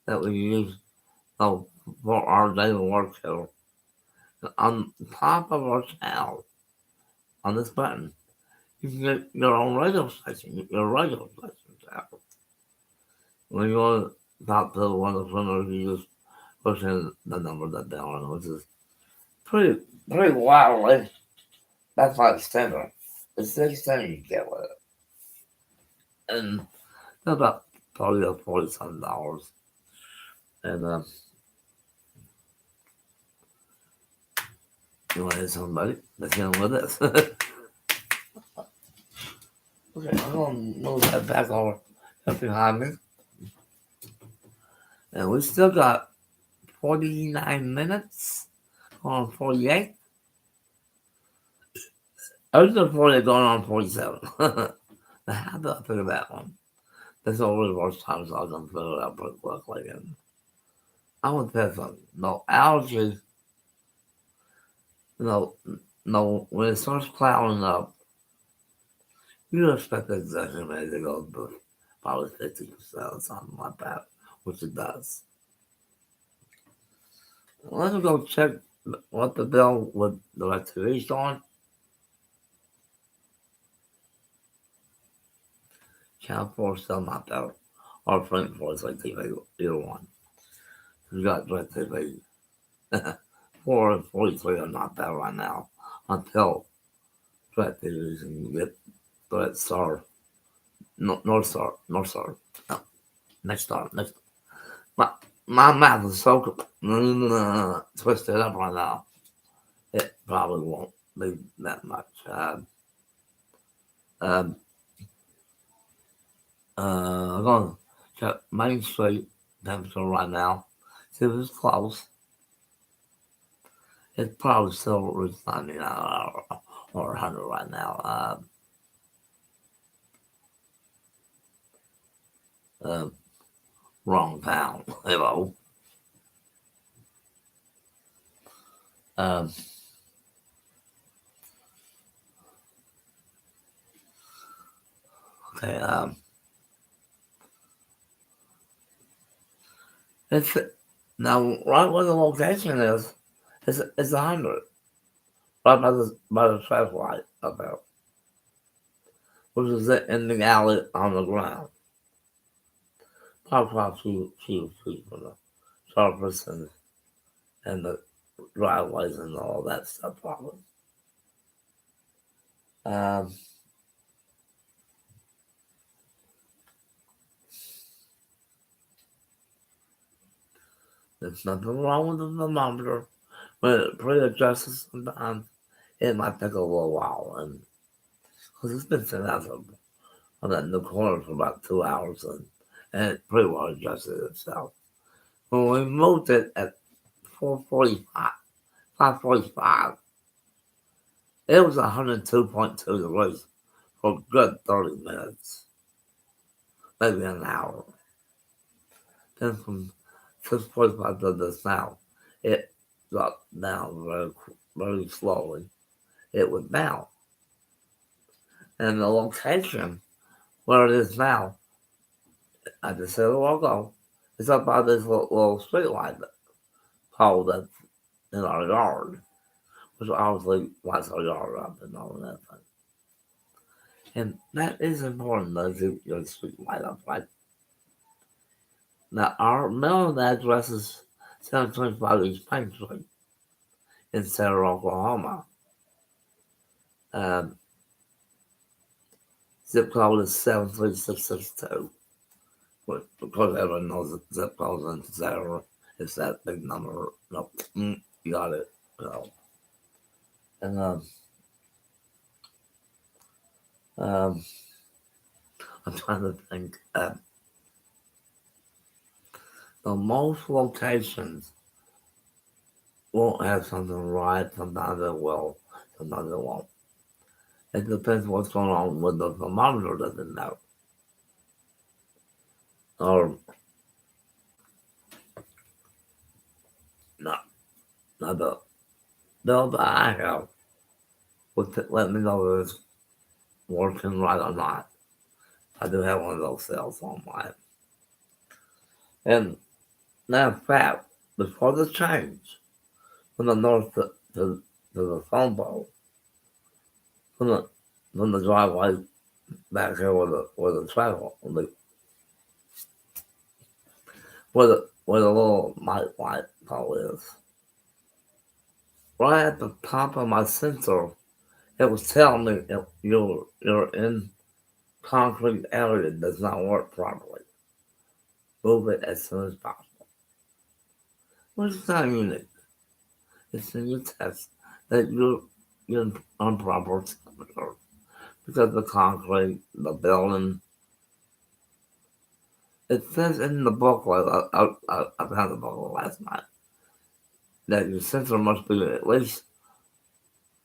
that we use for our daily work here. On top of our channel, on this button, you can get your own radio station, your radio station channel. When you want to talk to one of the swimmers, you just push in the number that they're on, which is pretty wildly. That's like standard. It's 16 you get with it. And they're about $30 or $40 and you want to hit somebody that's in with this. Okay, I'm going to move that back over up behind me. And we still got 49 minutes on 48. I was just 40 going on 47. Now, how did I figure that one? That's always the worst times I can figure it out pretty quickly. And I would tell something. No allergies, no, no, when it starts clouding up, you expect the executive maybe to go to probably 50% or something like that, which it does. Let's go check what the bill with the activities on. Channel 4 still not there. Or Flint 4 is like TV, either one. You got DirecTV. 4 and 43 are not there right now until DirecTV can get Direct Star. No, North Star. North Star. No, next Star. Next. My, my math is so twisted up right now. It probably won't be that much. Um, I'm going to check Main Street temperature right now. See if it's close. It's probably still reached 99 or 100 right now. Uh, wrong town. Hello. Um, okay. It's now right where the location is. It's 100. Right by the traffic light up there, which is in the alley on the ground. Probably about few feet from the surface and the driveways and all that stuff. Probably. Um, there's nothing wrong with the thermometer. When it pre-adjusts sometimes, it might take a little while. And because it's been sitting out on that new corner for about 2 hours and it pretty well adjusted itself. When we moved it at 4:45, 5:45, it was 102.2 degrees for a good 30 minutes, maybe an hour. Then from 6:45 to this now, it dropped down very slowly. It went down. And the location where it is now, I just said a while ago, it's up by this little street light pole that's in our yard, which obviously lights our yard up and all that thing. And that is important to keep your street light up, right? Now, our mailing address is 725 East Pine Street in Center, Oklahoma. Um, zip code is 73662. Because everyone knows that zip codes in Center is that big number. No, you got it. No. And I'm trying to think. The most locations won't have something right. Sometimes it will. Sometimes it won't. It depends what's going on with the thermometer doesn't know. Or not. Not the bill that I have would let me know if it's working right or not. I do have one of those cells on mine. And now, in fact, before the change, from the north to the phone pole, from the driveway back here where the travel, where the little light pole is. Right at the top of my sensor, it was telling me you're in concrete area that does not work properly. Move it as soon as possible. Which is not unique. It's in your test that you're on proper temperature. Because the concrete, the building, it says in the booklet, I found the booklet last night. that your sensor must be at least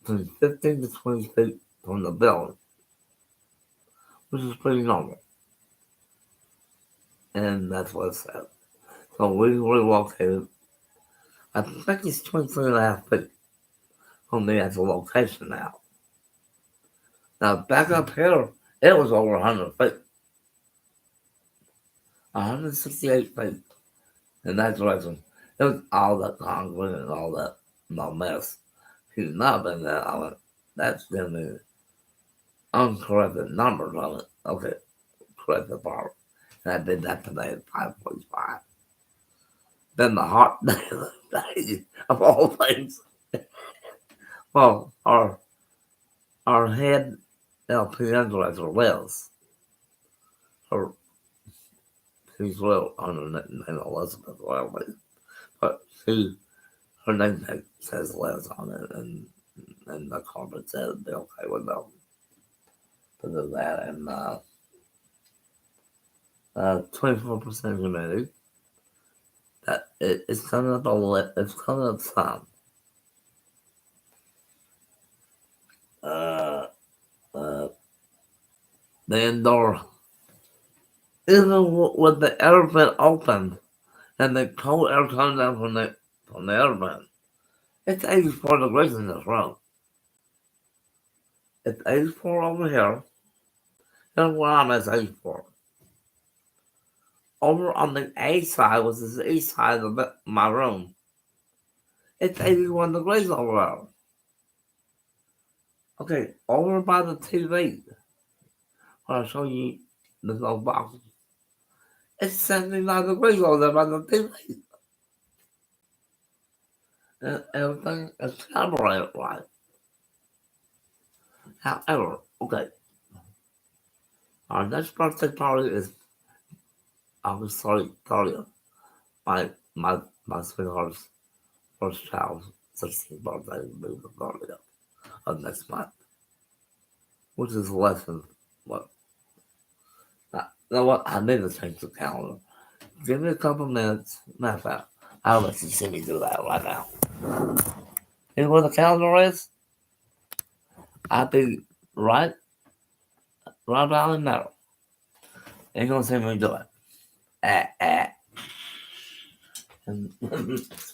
between 15 to 20 feet from the building, which is pretty normal. And that's what it said. So we relocated. I think it's 23.5 feet from the actual location now. Now, back up here, it was over 100 feet. 168 feet in that direction. It was all that concrete and all that mess. He's not been there. I went, that's giving me uncorrected numbers on it. Okay, correct the part. And I did that today at 5:45. Then the hot day of the day, of all things. Well, our head LPN director, Liz, her, she's real under the name Elizabeth Welby, but her name says Liz on it, and the carpet says be okay with them to do that, and 24% humidity. That it's coming up it's coming up some. The indoor, even with the air vent open and the cold air comes down from the air vent, it's 84 degrees in this room. It's 84 over here, and where I'm at 84. Over on the A side, which is the east side of my room, it's 81 degrees over there. Okay, over by the TV, where I show you the little box, it's 79 degrees over there by the TV. And everything is calibrated right. However, okay, our next birthday party is August 30th. My sweetheart's first child's 16th birthday will be the 30th of next month, which is less than what. You know what? I need to change the calendar. Give me a couple minutes. Matter of fact, I'll let you see me do that right now. You know where the calendar is? I'll be right down in the middle. You're gonna see me do it. And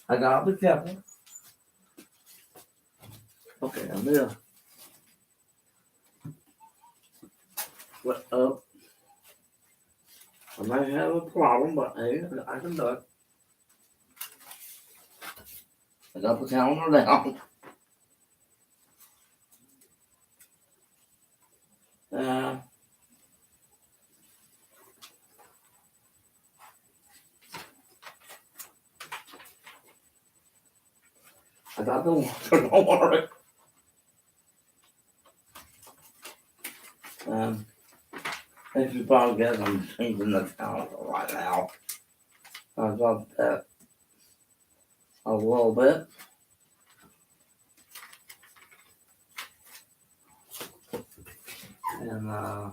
I gotta be careful. Okay, I'm here. What up? I might have a problem, but hey, I can do it. I got the calendar down. I got the water, don't worry. As you probably guess, I'm changing the calendar right now. I got that a little bit. And I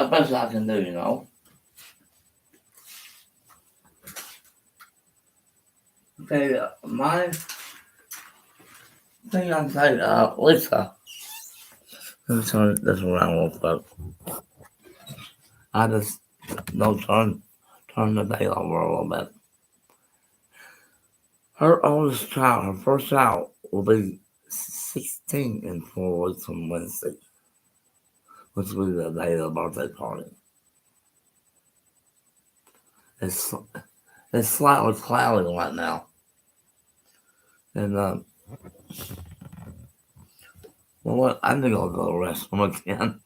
best I can do, you know. Okay, my thing I'm saying, Lisa, let me turn this around real quick. I just don't turn the day over a little bit. Her oldest child, her first child, will be 16 in 4 weeks from Wednesday, which will be the day of the birthday party. It's slightly cloudy right now. And, well, what? I think I'll go to the restroom again.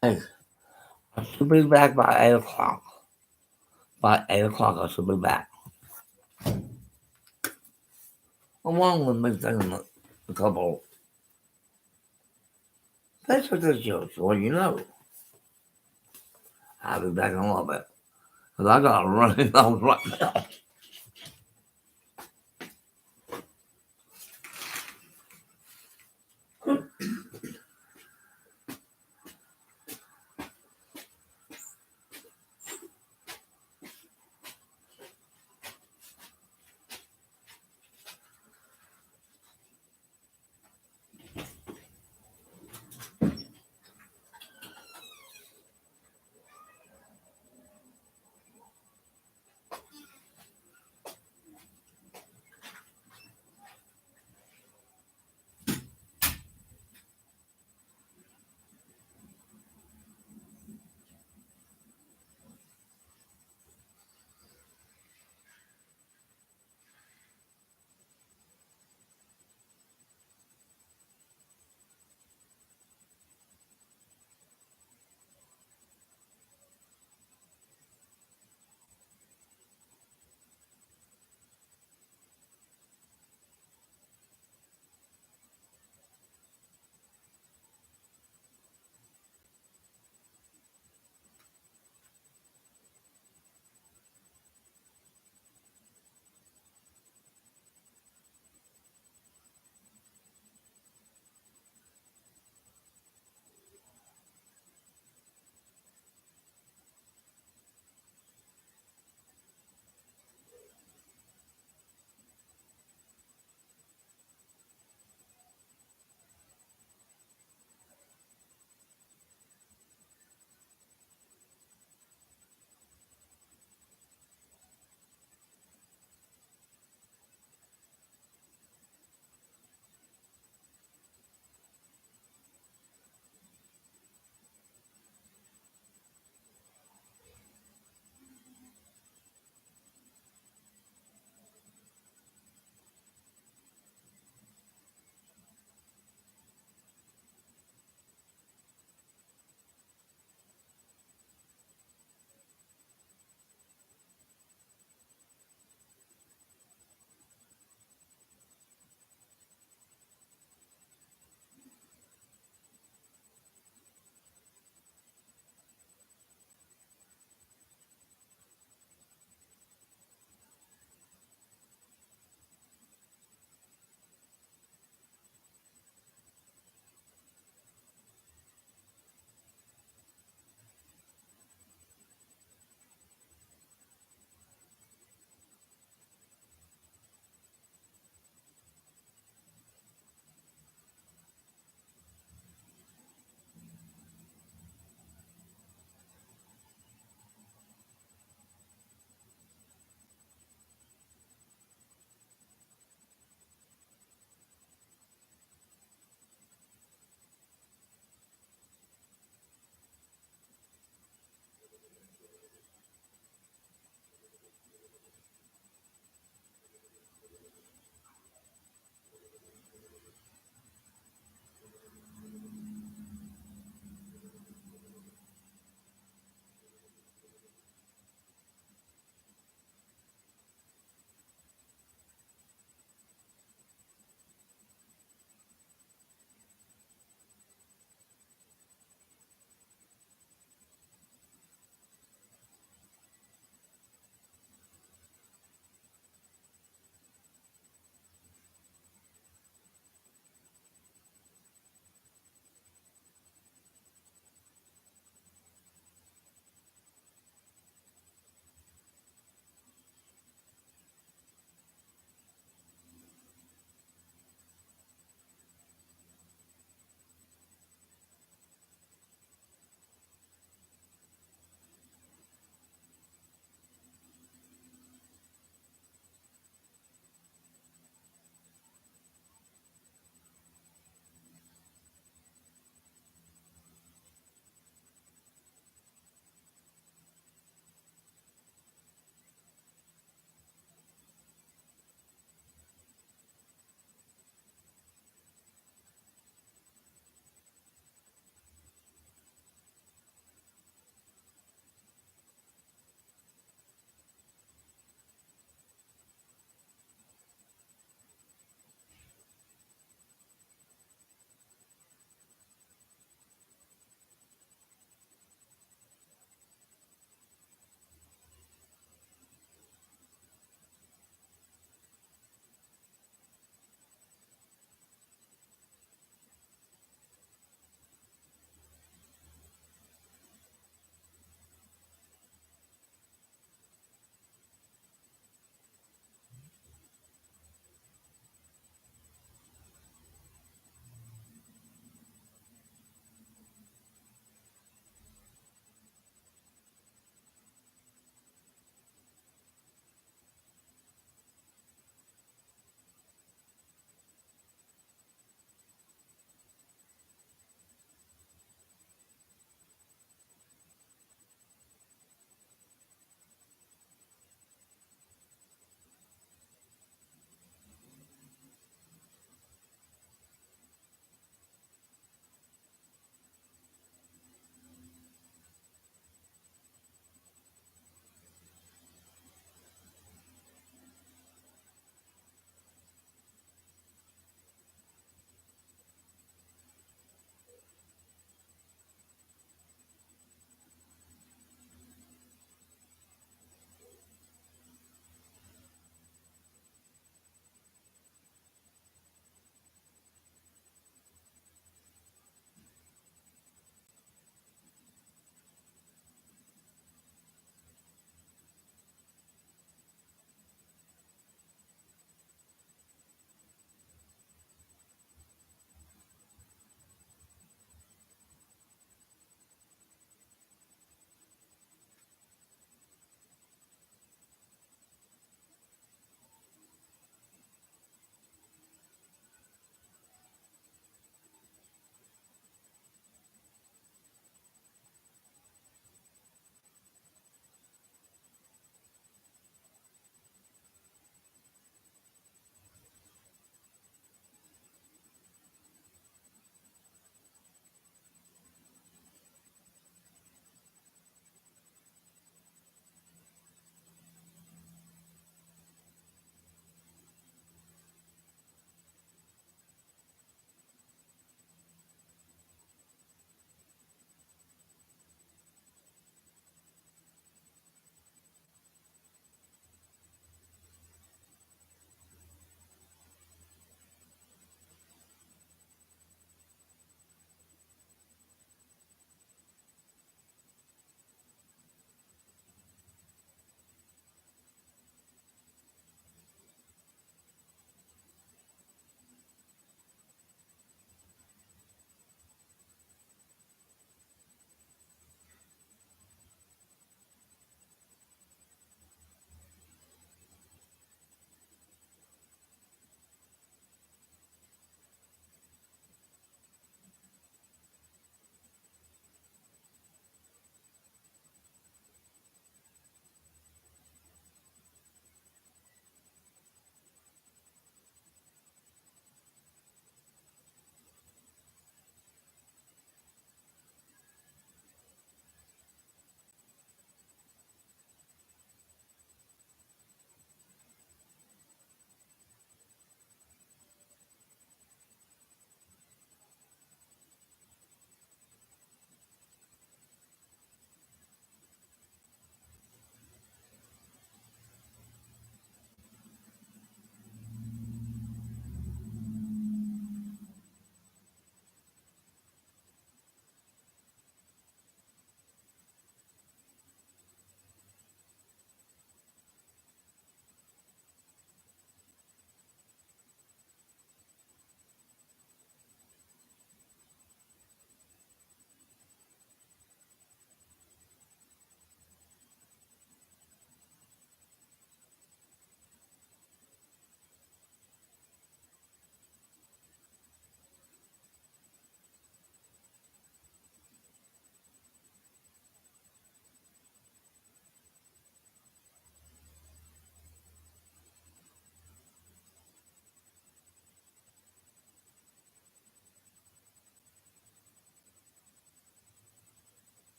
Hey, I should be back by 8 o'clock. By 8 o'clock, I should be back. Along with me taking a couple pictures of you, so you know. I'll be back in a little bit. Because I got a running nose right now.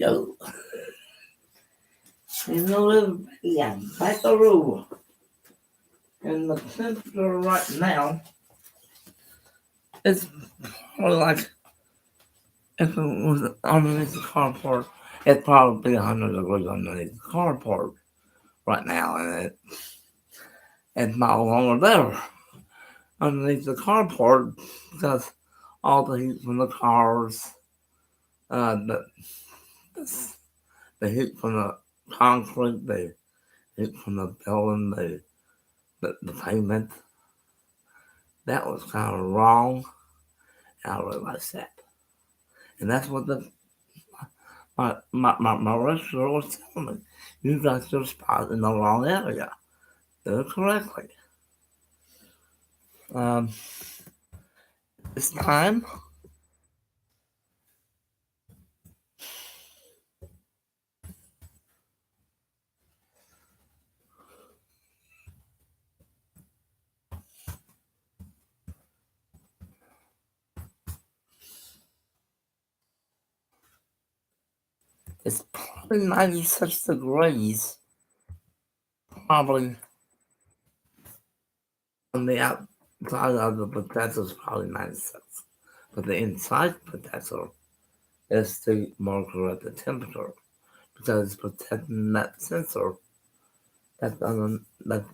go. Everybody, I'm back a rule. And the temperature right now is probably like, if it was underneath the carport, it'd probably be 100 degrees underneath the carport right now, and it's no longer there underneath the carport because all the heat from the cars, the, the heat from the concrete, the heat from the building, the pavement, that was kind of wrong. And I realized that. And that's what my restaurant was telling me. You got your spot in the wrong area. Do it correctly. Um, it's time. It's probably 96 degrees. Probably on the outside of the potato is probably 96. But the inside potato is the more correct the temperature because it's protecting that sensor that's on that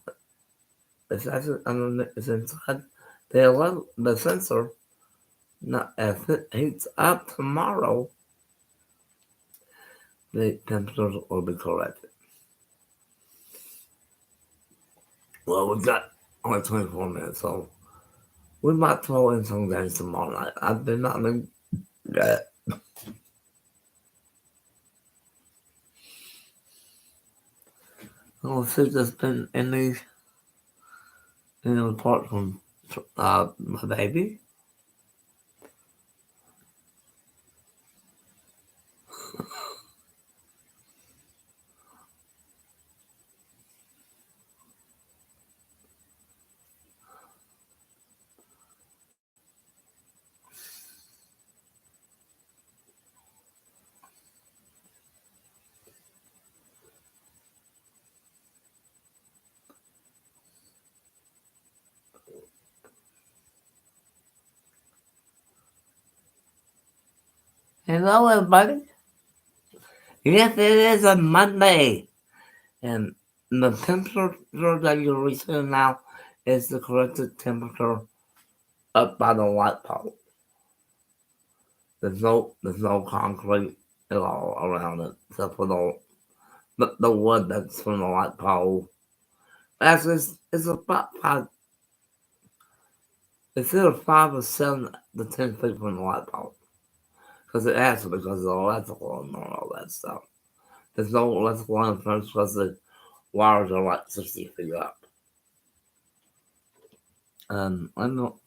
it's actually it's inside the sensor. Now, if it heats up tomorrow, the temperature will be corrected. Well, we've got only 24 minutes, so we might throw in some games tomorrow night. I did not think that. Let's see if there's been any report from my baby. Hello, everybody. Yes, it is a Monday. And the temperature that you're receiving now is the corrected temperature up by the light pole. There's no concrete at all around it except for the wood that's from the light pole. Actually, it's about it's either 5 or 7 to 10 feet from the light pole. Because it has to because of the electrical and all that stuff. There's no electrical interference because the wires are like 60 feet up. I know.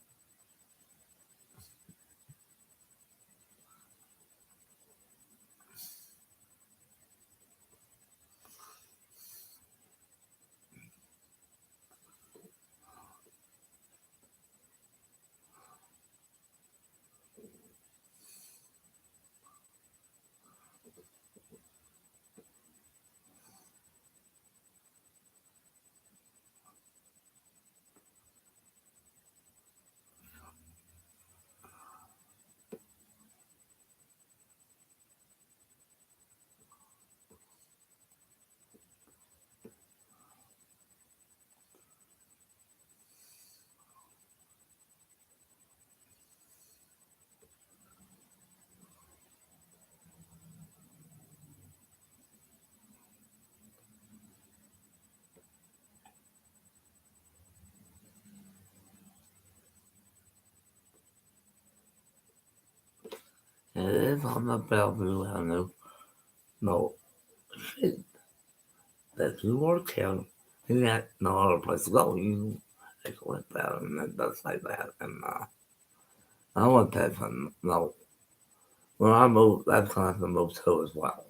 It is on the Bellevue Avenue. No shit. That you work here. You got no other place to go. You just went there and it does like that. And I went there for no. When I moved, that's when I had to move too as well.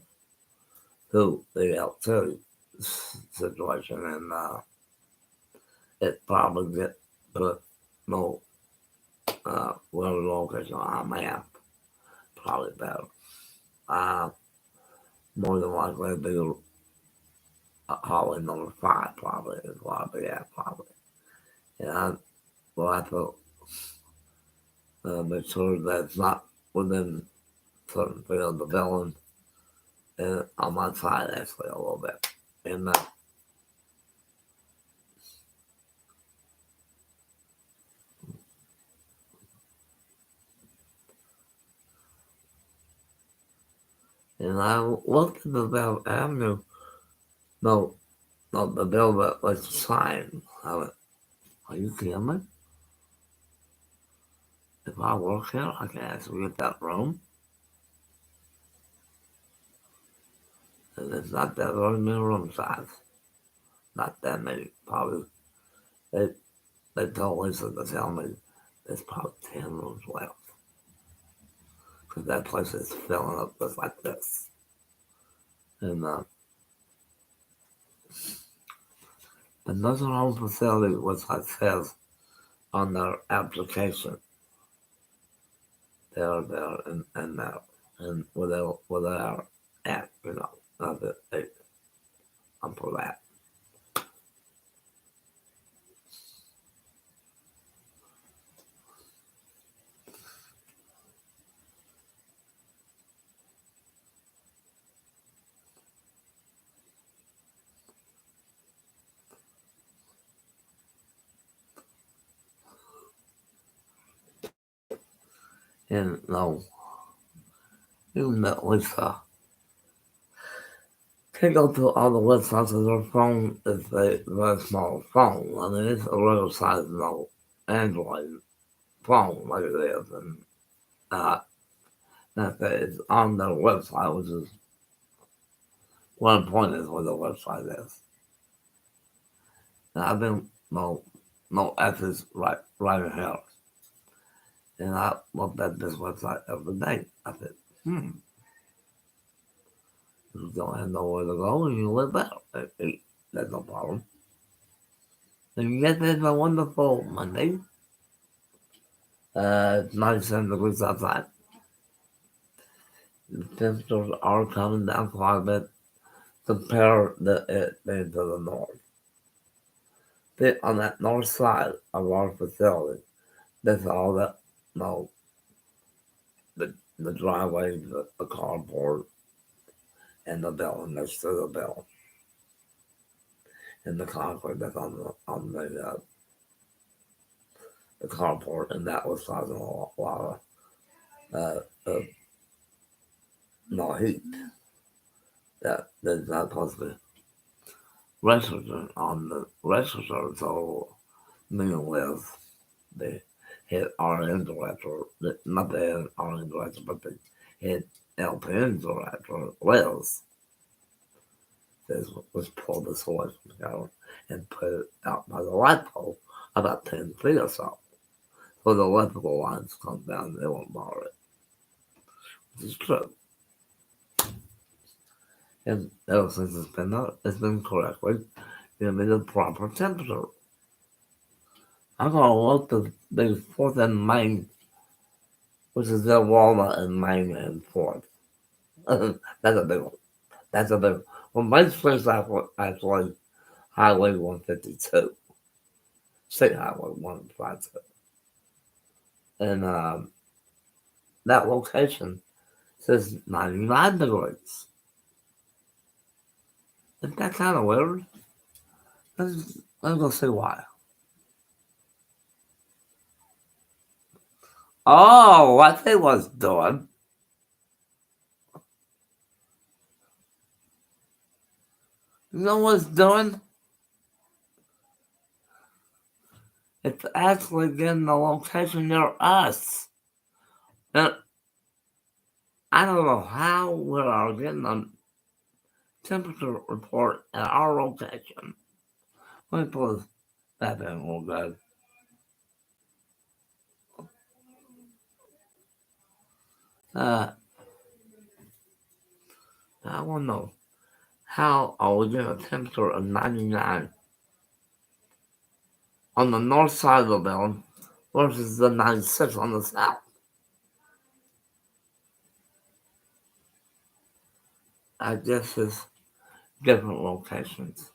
To the L2 situation. And it probably get put no where the location on my map. Probably better. Uh, more than likely it'd be hallway number 5, probably, is what I'll be at, probably. And I will have to make sure that it's not within certain feet of the building and on my side, actually, a little bit. And I looked at the Bell Avenue, no, the bill that was signed. I went, are you kidding me? If I work here, I can actually get that room. And it's not that very many room size. Not that many. Probably, they, they told Lisa to tell me there's probably 10 rooms left. Because that place is filling up just like this. And the nursing home facility, which it says on their application, they're there and there. And where they are at, not that I'm for that. And no, even that Lisa can go to all the websites of their phone is a very small phone. I mean, it's a real size, Android phone like it is. And that it's on their website, which is one point is what the website is. And I've been no ethics writing here. And I looked at this website every day. I said, you don't have nowhere to go and you live there. That's no problem. And yet there's a wonderful Monday. 97 degrees outside. The temperatures are coming down quite a bit compared to the north. On that north side of our facility, that's all that, the driveway, the carport, and the building next to the building. And the concrete that's on the carport, and that was causing a lot of no heat. That there's not supposed to be refrigerant on the refrigerator, so meaningless. They hit RN director, not the RN director, but they hit LPN director, Liz. Let's pull this away from the tower and put it out by the light pole about 10 feet or so. So the electrical lines come down, they won't bother it. Which is true. And ever since it's been correctly given the proper temperature. I'm gonna look at the 4th and Main, which is their Walnut and Main and 4th. That's a big one. That's a big one. Well, Main Street's actually Highway 152. State Highway 152. And that location says 99 degrees. Isn't that kind of weird? Let's go see why. Oh, what they was doing. You know what it's doing? It's actually getting the location near us. And I don't know how we are getting a temperature report at our location. Let me pull that in a little bit. I want to know how are we getting a temperature of 99 on the north side of the building versus the 96 on the south. I guess it's different locations.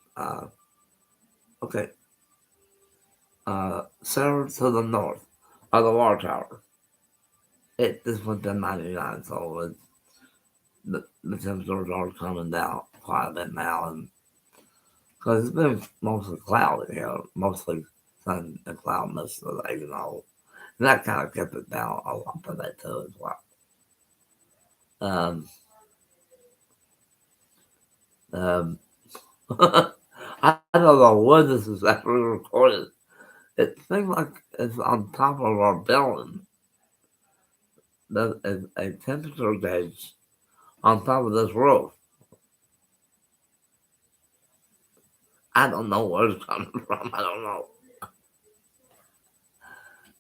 Okay, server to the north of the water tower. It just went to 99, so the temperatures are coming down quite a bit now, and because it's been mostly cloudy here, mostly sun and cloud most of the day, and that kind of kept it down a lot today too as well. Um, um, I don't know where this is actually recorded. It seems like it's on top of our building. There is a temperature gauge on top of this roof. I don't know where it's coming from. I don't know.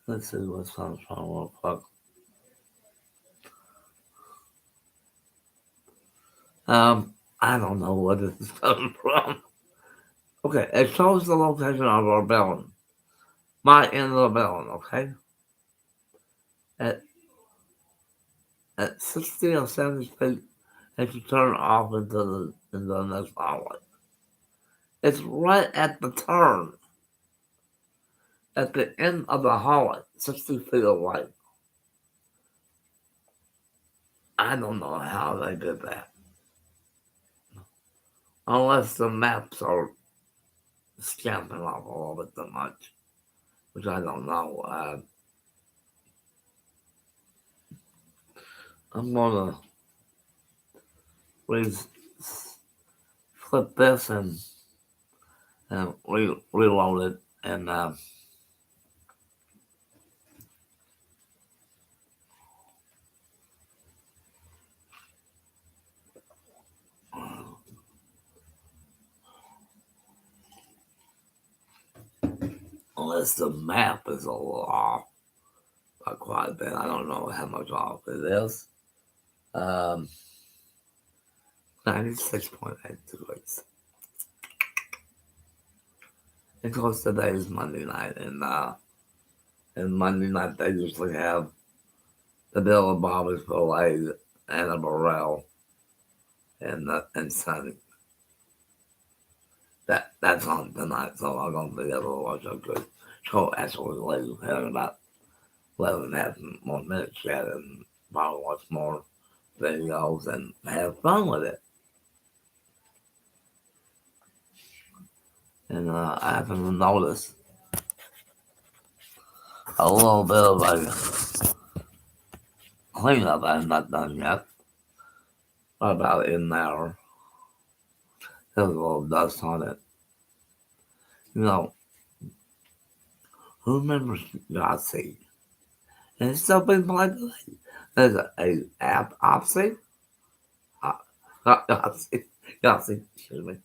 Let's see what's coming from real quick. I don't know where this is coming from. Okay, it shows the location of our building. My end of the building, okay? At, at 60 or 70 feet, and you turn off into the next hallway. It's right at the turn, at the end of the hallway, 60 feet away. I don't know how they did that. Unless the maps are scamping off a little bit too much, which I don't know. I'm gonna re- flip this and reload it, and unless the map is a little off by quite a bit, I don't know how much off it is. Um, 96.8 degrees. Because today is Monday night, and Monday night they usually have the Bill of Bobby's Filet and a Burrell and Sunny. That's on tonight, so I'm gonna be able to watch a good show actually later in about 11 and a half more minutes yet, and probably watch more videos and have fun with it. And I happen to notice a little bit of a cleanup I'm not done yet. About in there, there's a little dust on it. You know, who remembers Yahtzee? And it's still being played today. There's a app, Opsy. Yahtzee, Yahtzee, excuse me.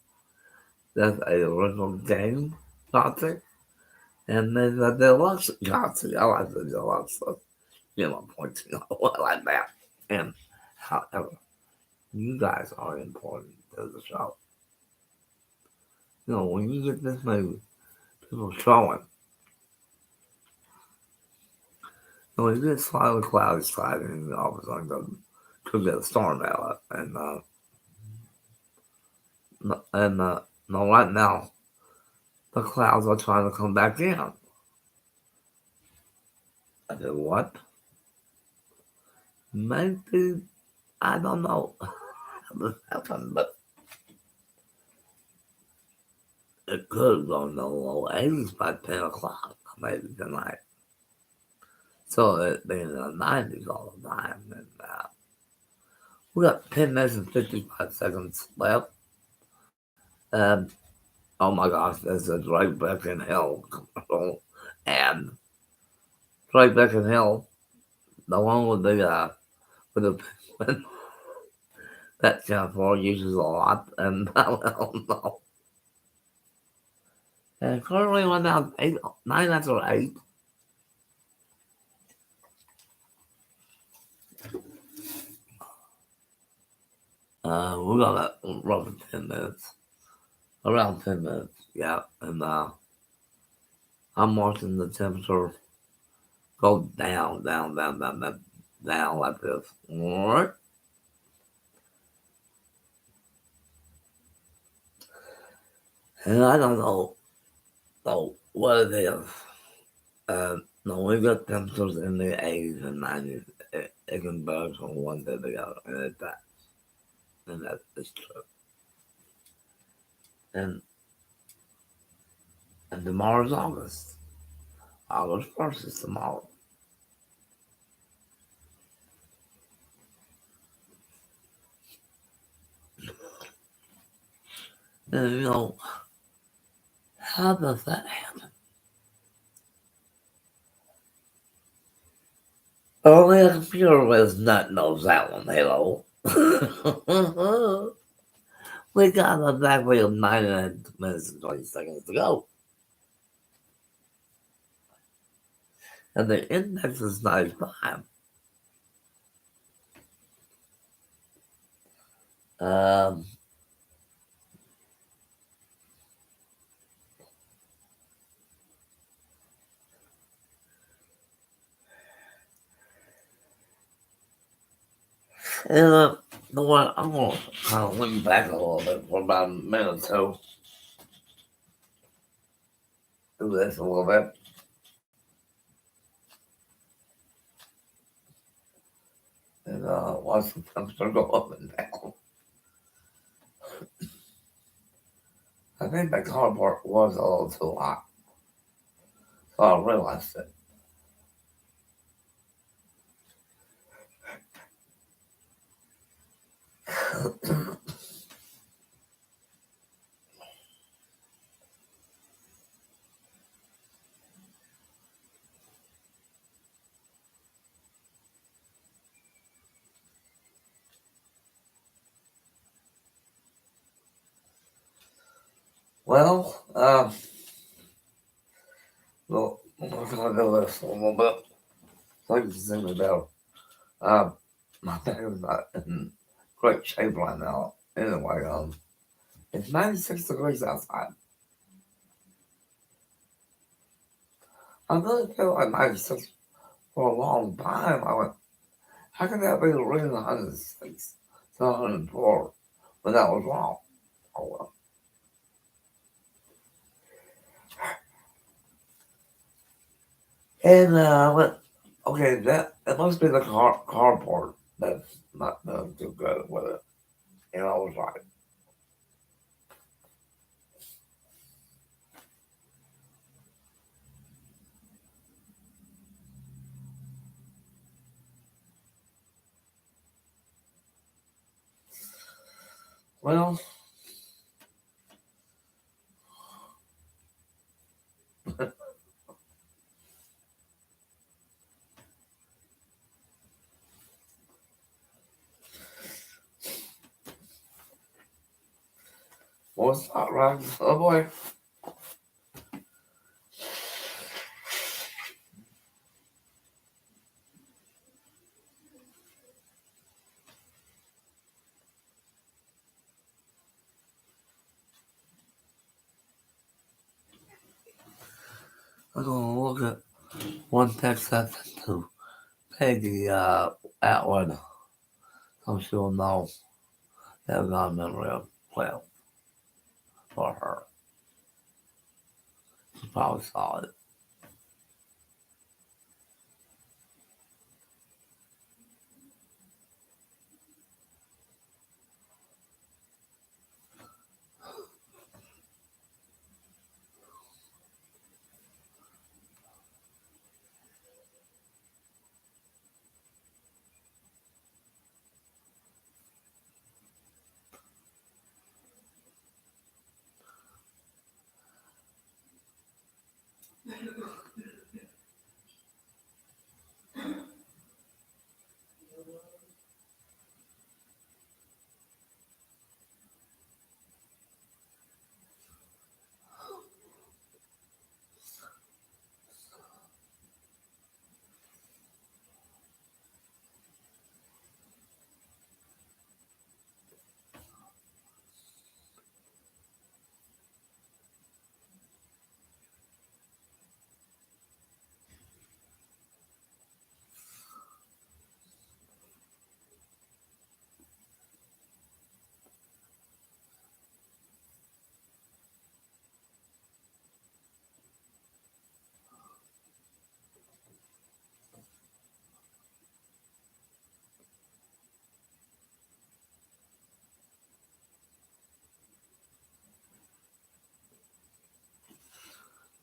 There's a original game, Yahtzee. And then the deluxe Yahtzee. I like the deluxe stuff. Points, like that. And however, you guys are important to the show. When you get this movie, people showing. When you get slightly cloudy side and all of a sudden could get a storm out, and no, right now the clouds are trying to come back in. I said, what? Maybe, I don't know how this happened, but it could go in the low 80s by 10 o'clock, maybe tonight. So it being in the 90s all the time. And we got 10 minutes and 55 seconds left. Oh my gosh, there's a Drake Back in Hell commercial. And Drake Back in Hell, the one with the that Channel 4 uses a lot, and I don't know. And currently we're down 9 after 8. We got roughly 10 minutes. Around 10 minutes, yeah. And I'm watching the temperature go down like this. What? And I don't know what it is. No, we got temperatures in the 80s and 90s. It can burn from one day to the other, and that is true. And tomorrow's August. August 1st is tomorrow. And how does that happen? Only a computer whiz nut knows that one, hello. We got exactly 9 minutes and 20 seconds to go. And the index is 95. Um, and the one I'm gonna kind of lean back a little bit for about a minute or two. Do this a little bit. And watch the temperature go up and down. I think the carport was a little too hot. So I realized it. Well, we're gonna do this a little bit. Like you sing the bell. My back is not in great shape right now. Anyway, it's 96 degrees outside. I really feel like 96 for a long time. I went, how can that be really 106 to 104 when that was wrong? Oh well. And I went, okay, that it must be the carport that's not doing too good with it. And I was like, well, what's that, right? Oh boy. I'm gonna look at one text I sent to Peggy Atwood, so she'll know that God memory of well for her. She probably saw it.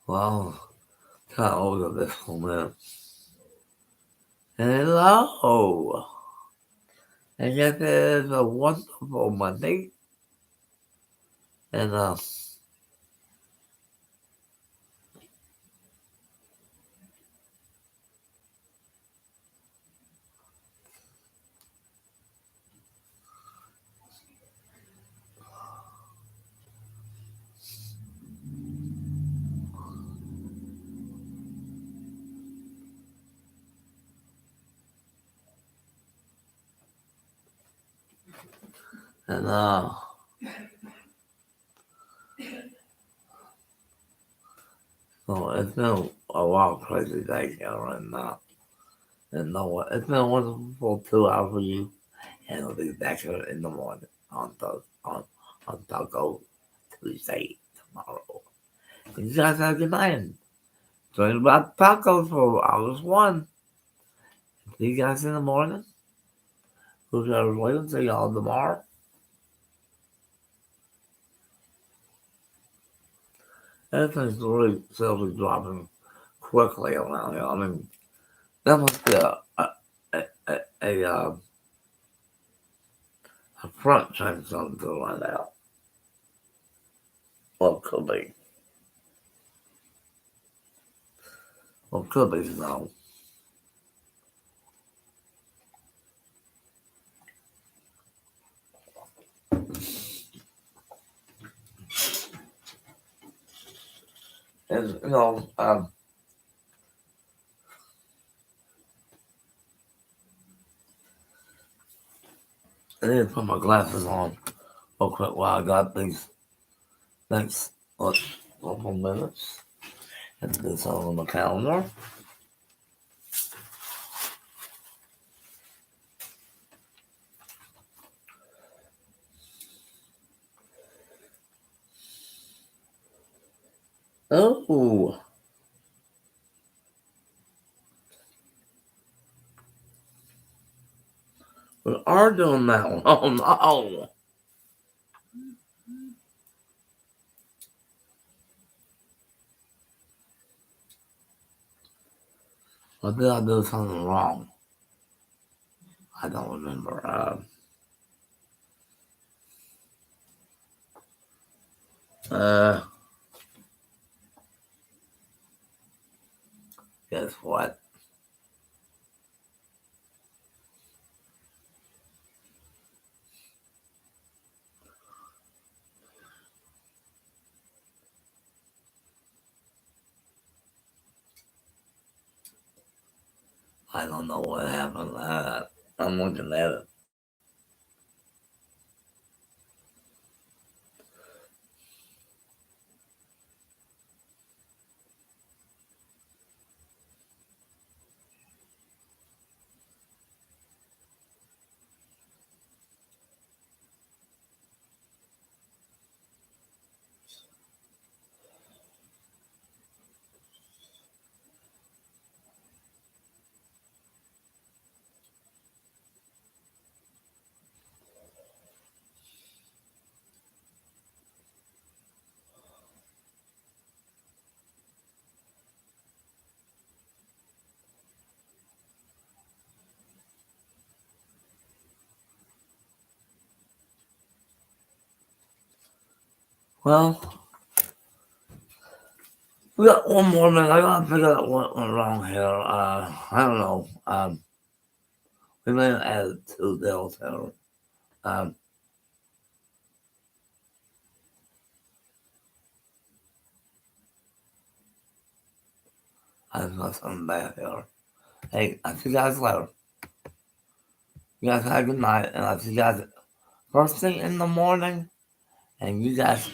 Well, try to order this for a minute. Hello! And yes, it is a wonderful Monday. And, and, uh, so it's been a wild, crazy day here, and no, it's been a wonderful 2 hours for you, and I'll be back here in the morning on Taco Tuesday tomorrow. You guys have a good night. Talking about tacos for August 1. See you guys in the morning. Who's ever waiting? See y'all tomorrow. Everything's really seriously dropping quickly around here. I mean, that must be a front change something to right now. Well, could be. Well, could be so. And, I need to put my glasses on real quick while I got these next couple minutes. And this on the calendar. Oh, we are doing that one. Oh, no. Or did I do something wrong? I don't remember. Guess what? I don't know what happened. I'm looking at it. Well, we got one more minute. I gotta figure out what went wrong here. I don't know. We may have added 2 deals here. Um, I got something bad here. Hey, I'll see you guys later. You guys have a good night, and I'll see you guys first thing in the morning. And you guys,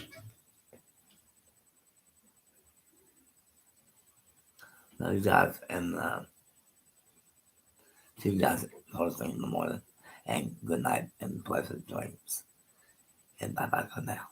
and see you guys first thing in the morning. And good night and pleasant dreams. And bye bye for now.